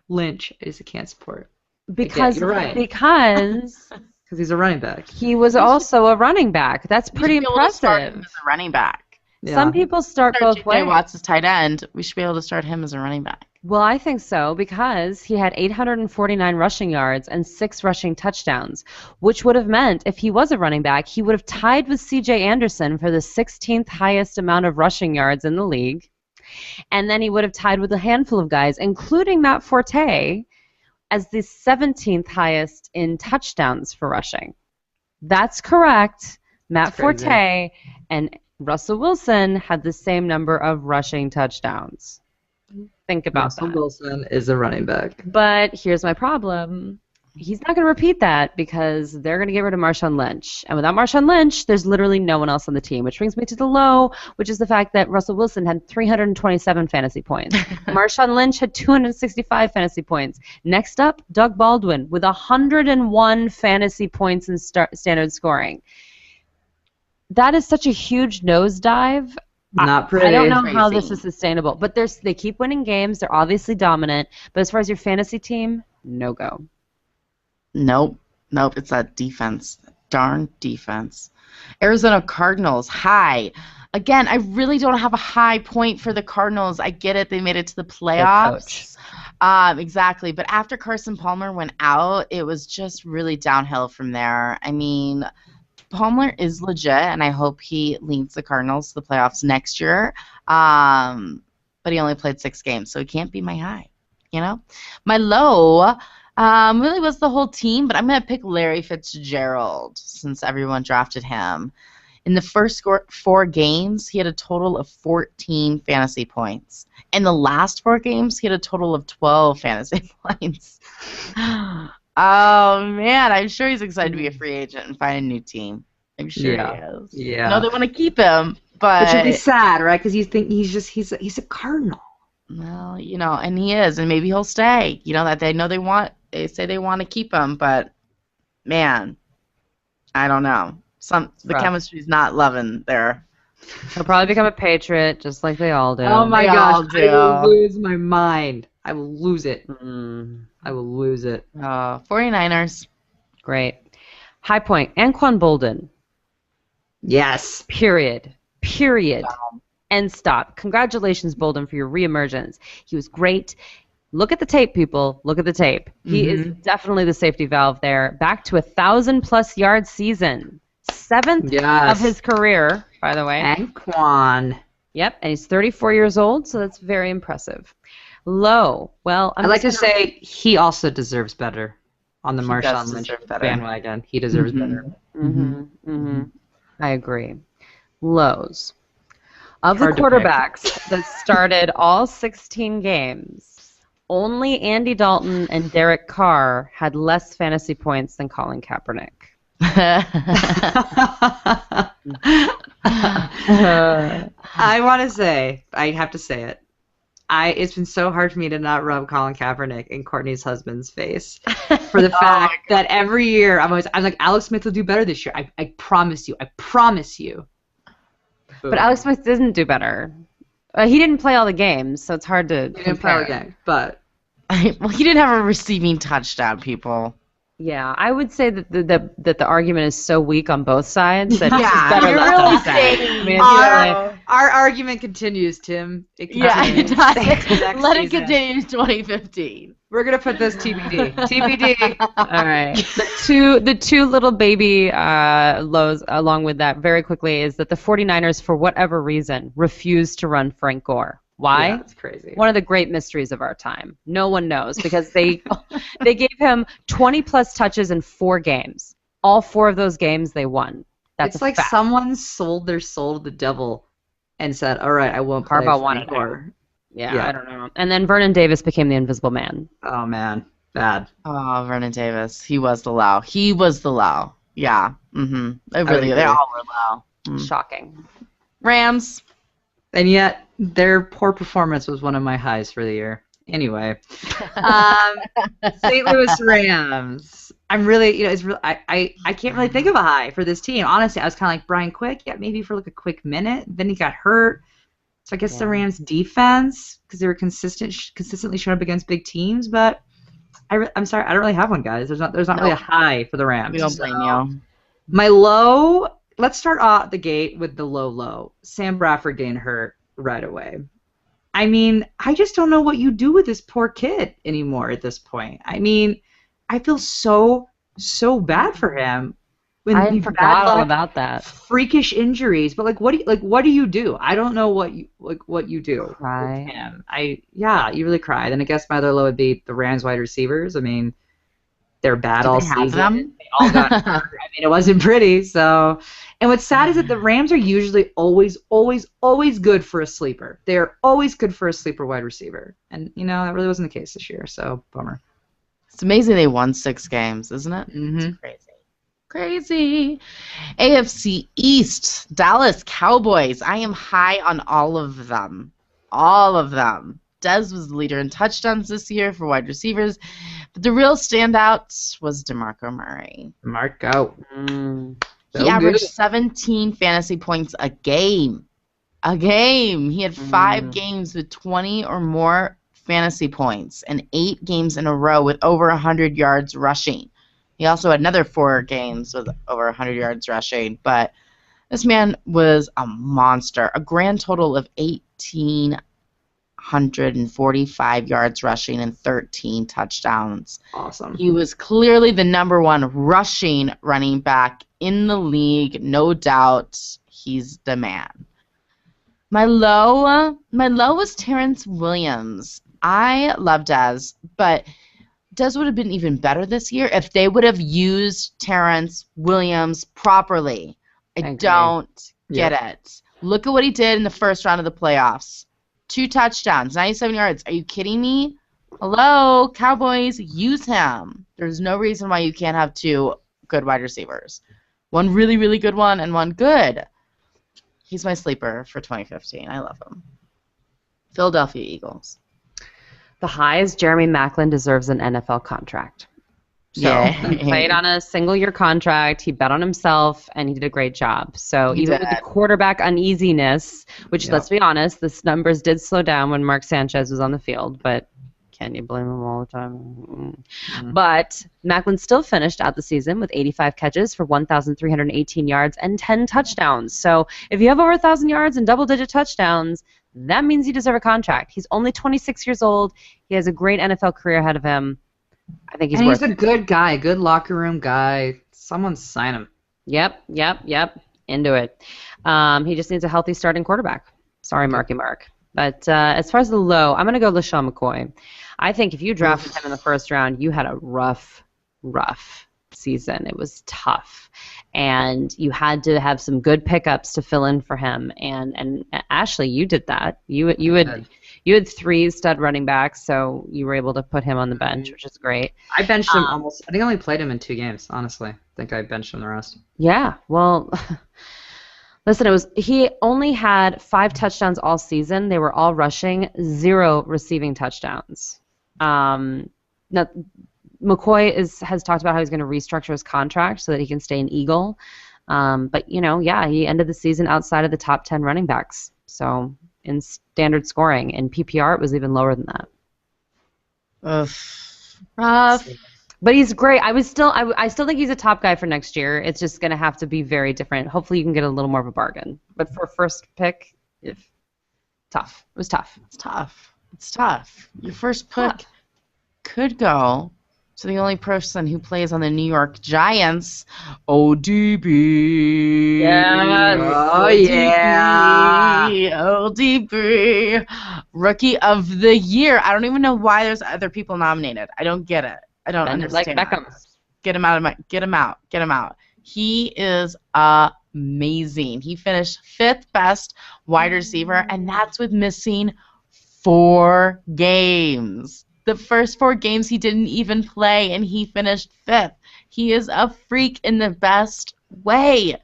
Lynch? I just can't support. Because you're right. Because he's a running back. He was also a running back. That's pretty impressive. Start him as a running back. Yeah. Some people start both ways. Watts is tight end. We should be able to start him as a running back. Well, I think so, because he had 849 rushing yards and 6 rushing touchdowns, which would have meant if he was a running back, he would have tied with C.J. Anderson for the 16th highest amount of rushing yards in the league. And then he would have tied with a handful of guys, including Matt Forte, as the 17th highest in touchdowns for rushing. That's correct. Matt Forte and Russell Wilson had the same number of rushing touchdowns. Think about that. Russell Wilson is a running back. But here's my problem. He's not going to repeat that because they're going to get rid of Marshawn Lynch. And without Marshawn Lynch, there's literally no one else on the team, which brings me to the low, which is the fact that Russell Wilson had 327 fantasy points. Marshawn Lynch had 265 fantasy points. Next up, Doug Baldwin with 101 fantasy points in standard scoring. That is such a huge nosedive. Not pretty. I don't know how this is sustainable. But they keep winning games. They're obviously dominant. But as far as your fantasy team, no go. Nope. It's that defense. Darn defense. Arizona Cardinals, high. Again, I really don't have a high point for the Cardinals. I get it. They made it to the playoffs. Exactly. But after Carson Palmer went out, it was just really downhill from there. I mean, Palmer is legit, and I hope he leads the Cardinals to the playoffs next year. But he only played 6 games, so he can't be my high. My low really was the whole team, but I'm going to pick Larry Fitzgerald since everyone drafted him. In the first 4 games, he had a total of 14 fantasy points. In the last 4 games, he had a total of 12 fantasy points. Oh, man, I'm sure he's excited to be a free agent and find a new team. I'm sure he is. Yeah. No, they want to keep him, but... Which would be sad, right? Because you think he's a Cardinal. Well, and he is, and maybe he'll stay. That they say they want to keep him, but, man, I don't know. The chemistry's not loving there. He'll probably become a Patriot, just like they all do. Oh, my gosh, I will lose my mind. I will lose it. I will lose it. 49ers. Great. High point, Anquan Boldin. Yes. Period. End stop. Congratulations, Boldin, for your reemergence. He was great. Look at the tape, people. Look at the tape. He is definitely the safety valve there. Back to 1,000+ yard season. 7th of his career, by the way. Anquan. Yep, and he's 34 years old, so that's very impressive. Low. Well, I'd like to say he also deserves better on the Marshawn Lynch bandwagon. He deserves better. I agree. Lows. Of the quarterbacks that started all 16 games, only Andy Dalton and Derek Carr had less fantasy points than Colin Kaepernick. I want to say, I have to say it. It's been so hard for me to not rub Colin Kaepernick in Courtney's husband's face for the fact that every year I'm like, Alex Smith will do better this year. I promise you. But Alex Smith didn't do better. He didn't play all the games, so it's hard to compare. He didn't play all the games, but... Well, he didn't have a receiving touchdown, people. Yeah, I would say that the argument is so weak on both sides that you're really saying our argument continues, Tim. It does. Let it continue to 2015. We're gonna put this TBD. TBD. All right. The two little baby lows along with that very quickly is that the 49ers, for whatever reason, refused to run Frank Gore. Why? Yeah, that's crazy. One of the great mysteries of our time. No one knows because they gave him 20+ touches in 4 games. All 4 of those games they won. That's it's like fact. Someone sold their soul to the devil and said, "All right, I won't play Frank Gore." Yeah, I don't know. And then Vernon Davis became the Invisible Man. Oh man, bad. Oh, Vernon Davis. He was the low. Yeah. They all were low. Shocking. Rams. And yet, their poor performance was one of my highs for the year. Anyway, St. Louis Rams. I'm really, I can't really think of a high for this team. Honestly, I was kind of like Brian Quick. Yeah, maybe for like a quick minute. Then he got hurt. So I guess the Rams defense, because they were consistently showing up against big teams. But I'm sorry, I don't really have one, guys. There's not really a high for the Rams. We don't blame you. My low. Let's start off the gate with the low. Sam Bradford getting hurt right away. I mean, I just don't know what you do with this poor kid anymore at this point. I mean, I feel so bad for him. When I forgot all about that. Freakish injuries, but what do you do? I don't know what you do. Cry. With him. You really cry. Then I guess my other low would be the Rams wide receivers. I mean, They're bad all season. Them? They all got hurt. I mean, it wasn't pretty. So, and what's sad is that the Rams are usually always good for a sleeper. They're always good for a sleeper wide receiver, and that really wasn't the case this year. So, bummer. It's amazing they won 6 games, isn't it? Mm-hmm. It's crazy. AFC East, Dallas Cowboys. I am high on all of them. All of them. Dez was the leader in touchdowns this year for wide receivers, but the real standout was DeMarco Murray. He averaged 17 fantasy points a game. He had 5 games with 20 or more fantasy points and 8 games in a row with over 100 yards rushing. He also had another 4 games with over 100 yards rushing, but this man was a monster. A grand total of 1,845 yards rushing and 13 touchdowns. Awesome. He was clearly the number 1 rushing running back in the league, no doubt. He's the man. My low was Terrence Williams. I love Dez, but Dez would have been even better this year if they would have used Terrence Williams properly. I don't get it. Look at what he did in the first round of the playoffs. 2 touchdowns, 97 yards. Are you kidding me? Hello, Cowboys, use him. There's no reason why you can't have 2 good wide receivers. One really, really good one and one good. He's my sleeper for 2015. I love him. Philadelphia Eagles. The high is Jeremy Maclin deserves an NFL contract. So he played on a single-year contract. He bet on himself, and he did a great job. So even with the quarterback uneasiness, which, let's be honest, the numbers did slow down when Mark Sanchez was on the field, but can you blame him all the time? Mm-hmm. But Maclin still finished out the season with 85 catches for 1,318 yards and 10 touchdowns. So if you have over 1,000 yards and double-digit touchdowns, that means you deserve a contract. He's only 26 years old. He has a great NFL career ahead of him. I think he's a good guy, good locker room guy. Someone sign him. Yep. Into it. He just needs a healthy starting quarterback. Sorry, Marky Mark. But as far as the low, I'm going to go LaShawn McCoy. I think if you drafted him in the first round, you had a rough season. It was tough. And you had to have some good pickups to fill in for him. And Ashley, you did that. You had 3 stud running backs, so you were able to put him on the bench, which is great. I benched him almost. I think I only played him in 2 games, honestly. I think I benched him the rest. Yeah, well, listen, he only had 5 touchdowns all season. They were all rushing, 0 receiving touchdowns. Now, McCoy has talked about how he's going to restructure his contract so that he can stay an Eagle. But, he ended the season outside of the top 10 running backs. So in standard scoring. In PPR, it was even lower than that. Rough. But he's great. I still think he's a top guy for next year. It's just going to have to be very different. Hopefully you can get a little more of a bargain. But for first pick, tough. It was tough. It's tough. Your first pick could go to the only person who plays on the New York Giants, ODB. Yes. Oh, yeah. ODB. Rookie of the Year. I don't even know why there's other people nominated. I don't get it. I don't understand. Like Beckham. Get him out. He is amazing. He finished 5th best wide receiver, and that's with missing 4 games. The first 4 games he didn't even play, and he finished 5th. He is a freak in the best way.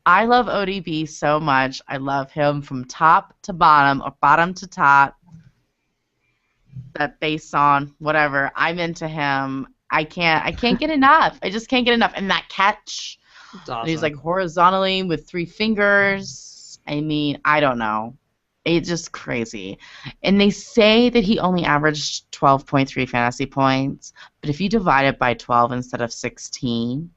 I love ODB so much. I love him from top to bottom, or bottom to top. That based on whatever. I'm into him. I can't get enough. I just can't get enough. And that catch. Awesome. He's like horizontally with 3 fingers. I mean, I don't know. It's just crazy. And they say that he only averaged 12.3 fantasy points, but if you divide it by 12 instead of 16,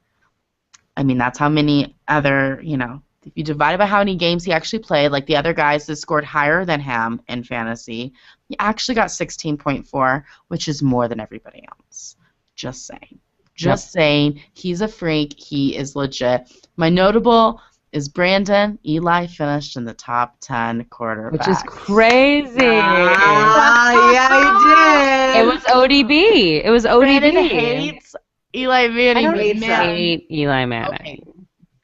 I mean, that's how many other, if you divide it by how many games he actually played, like the other guys that scored higher than him in fantasy, he actually got 16.4, which is more than everybody else. Just saying. He's a freak. He is legit. My notable is Brandon. Eli finished in the top 10 quarterbacks. Which is crazy. Yeah, he did. It was ODB. Brandon hates Eli Manning. I don't hate Eli Manning. Okay.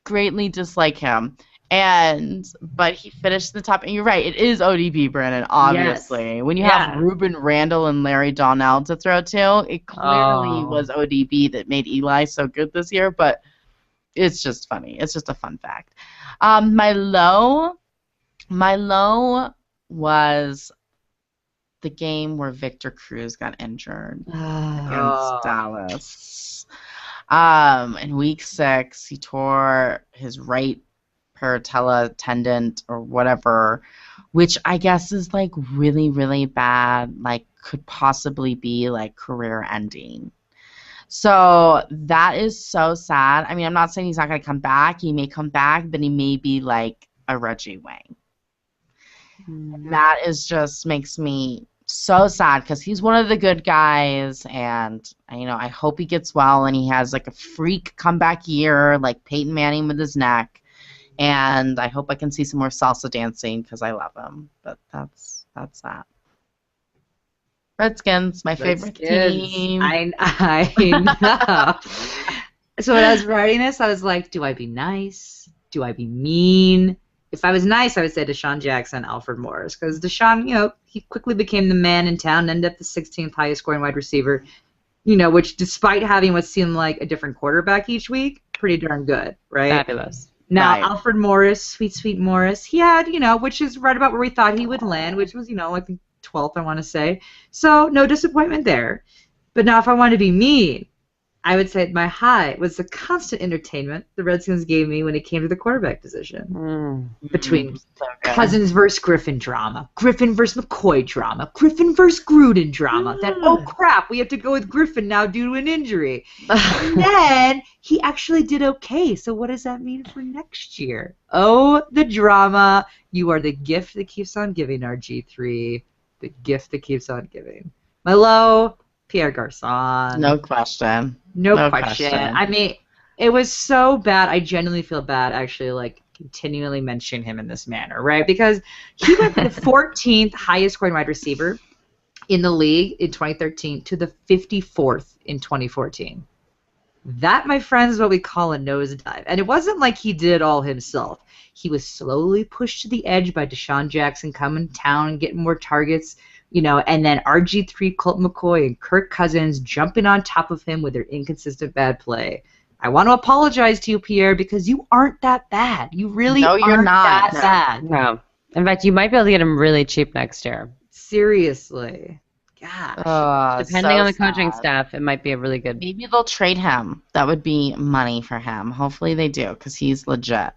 Greatly dislike him. But he finished the top, and you're right, it is ODB, Brandon, obviously. When you have Ruben Randall and Larry Donnell to throw to, it clearly was ODB that made Eli so good this year, but it's just funny. It's just a fun fact. My low was the game where Victor Cruz got injured against Dallas. In week 6, he tore his right patella tendon or whatever, which I guess is like really, really bad, like could possibly be like career ending. So that is so sad. I mean, I'm not saying he's not going to come back. He may come back, but he may be like a Reggie Wayne. That is just makes me so sad because he's one of the good guys, and I hope he gets well and he has like a freak comeback year like Peyton Manning with his neck, and I hope I can see some more salsa dancing because I love him. But that's that. Redskins, my favorite team. I know. So when I was writing this, I was like, do I be nice? Do I be mean? If I was nice, I would say Deshaun Jackson, Alfred Morris, because Deshaun, he quickly became the man in town, ended up the 16th highest scoring wide receiver, which despite having what seemed like a different quarterback each week, pretty darn good, right? Fabulous. Now, Alfred Morris, sweet Morris, he had, which is right about where we thought he would land, which was, like 12th, I want to say. So no disappointment there. But now if I want to be mean, I would say my high was the constant entertainment the Redskins gave me when it came to the quarterback position. Between Cousins versus Griffin drama, Griffin versus McCoy drama, Griffin versus Gruden drama, then, oh crap, we have to go with Griffin now due to an injury. And then he actually did okay, so what does that mean for next year? Oh, the drama. You are the gift that keeps on giving, RG3. The gift that keeps on giving. My low, Pierre Garçon. No question. No question. I mean, it was so bad. I genuinely feel bad actually, like, continually mentioning him in this manner, right? Because he went from the 14th highest scoring wide receiver in the league in 2013 to the 54th in 2014. That, my friends, is what we call a nosedive. And it wasn't like he did it all himself. He was slowly pushed to the edge by Deshaun Jackson coming to town and getting more targets, and then RG3, Colt McCoy, and Kirk Cousins jumping on top of him with their inconsistent bad play. I want to apologize to you, Pierre, because you aren't that bad. You really aren't that bad. No. In fact, you might be able to get him really cheap next year. Seriously. Gosh. Depending on the coaching staff, it might be a really good... Maybe they'll trade him. That would be money for him. Hopefully they do, because he's legit.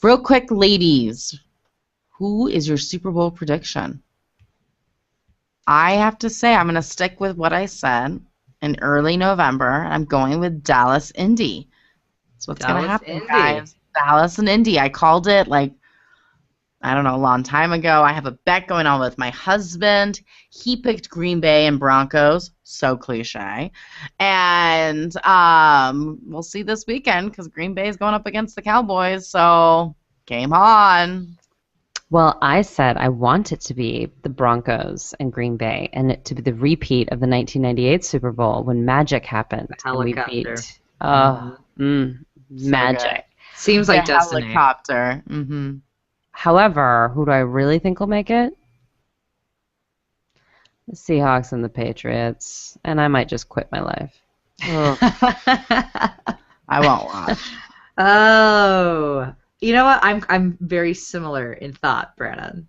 Real quick, ladies, who is your Super Bowl prediction? I have to say I'm going to stick with what I said in early November. I'm going with Dallas Indy. That's what's going to happen, guys. Dallas and Indy. I called it a long time ago. I have a bet going on with my husband. He picked Green Bay and Broncos. So cliche. And we'll see this weekend because Green Bay is going up against the Cowboys. So game on. Well, I said I want it to be the Broncos and Green Bay, and it to be the repeat of the 1998 Super Bowl when magic happened. The helicopter. And we beat, magic. Good. Seems like destiny. Helicopter. Mm-hmm. However, who do I really think will make it? The Seahawks and the Patriots, and I might just quit my life. I won't watch. Oh. You know what? I'm very similar in thought, Brandon.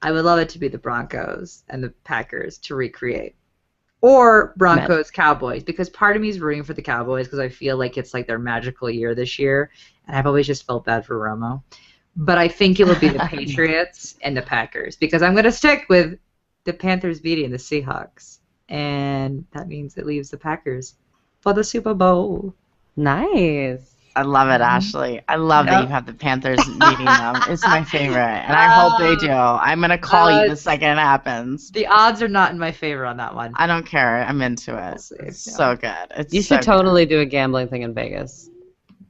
I would love it to be the Broncos and the Packers to recreate. Or Broncos, Cowboys, because part of me is rooting for the Cowboys because I feel like it's like their magical year this year, and I've always just felt bad for Romo. But I think it will be the Patriots and the Packers because I'm going to stick with the Panthers beating the Seahawks, and that means it leaves the Packers for the Super Bowl. Nice. I love it, Ashley. I love that you have the Panthers beating them. It's my favorite, and I hope they do. I'm going to call you the second it happens. The odds are not in my favor on that one. I don't care. I'm into it. It's so good. You should totally do a gambling thing in Vegas.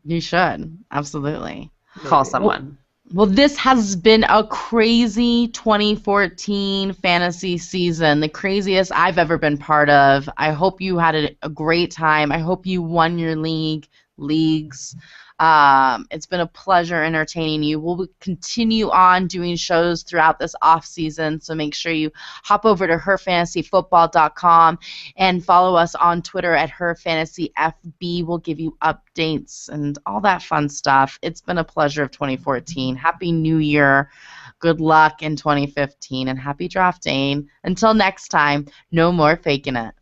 You should. Absolutely. Call someone. Well, this has been a crazy 2014 fantasy season, the craziest I've ever been part of. I hope you had a great time. I hope you won your leagues. It's been a pleasure entertaining you. We'll continue on doing shows throughout this off season, so make sure you hop over to herfantasyfootball.com and follow us on Twitter at herfantasyfb. We'll give you updates and all that fun stuff. It's been a pleasure of 2014. Happy New Year. Good luck in 2015 and happy drafting. Until next time, no more faking it.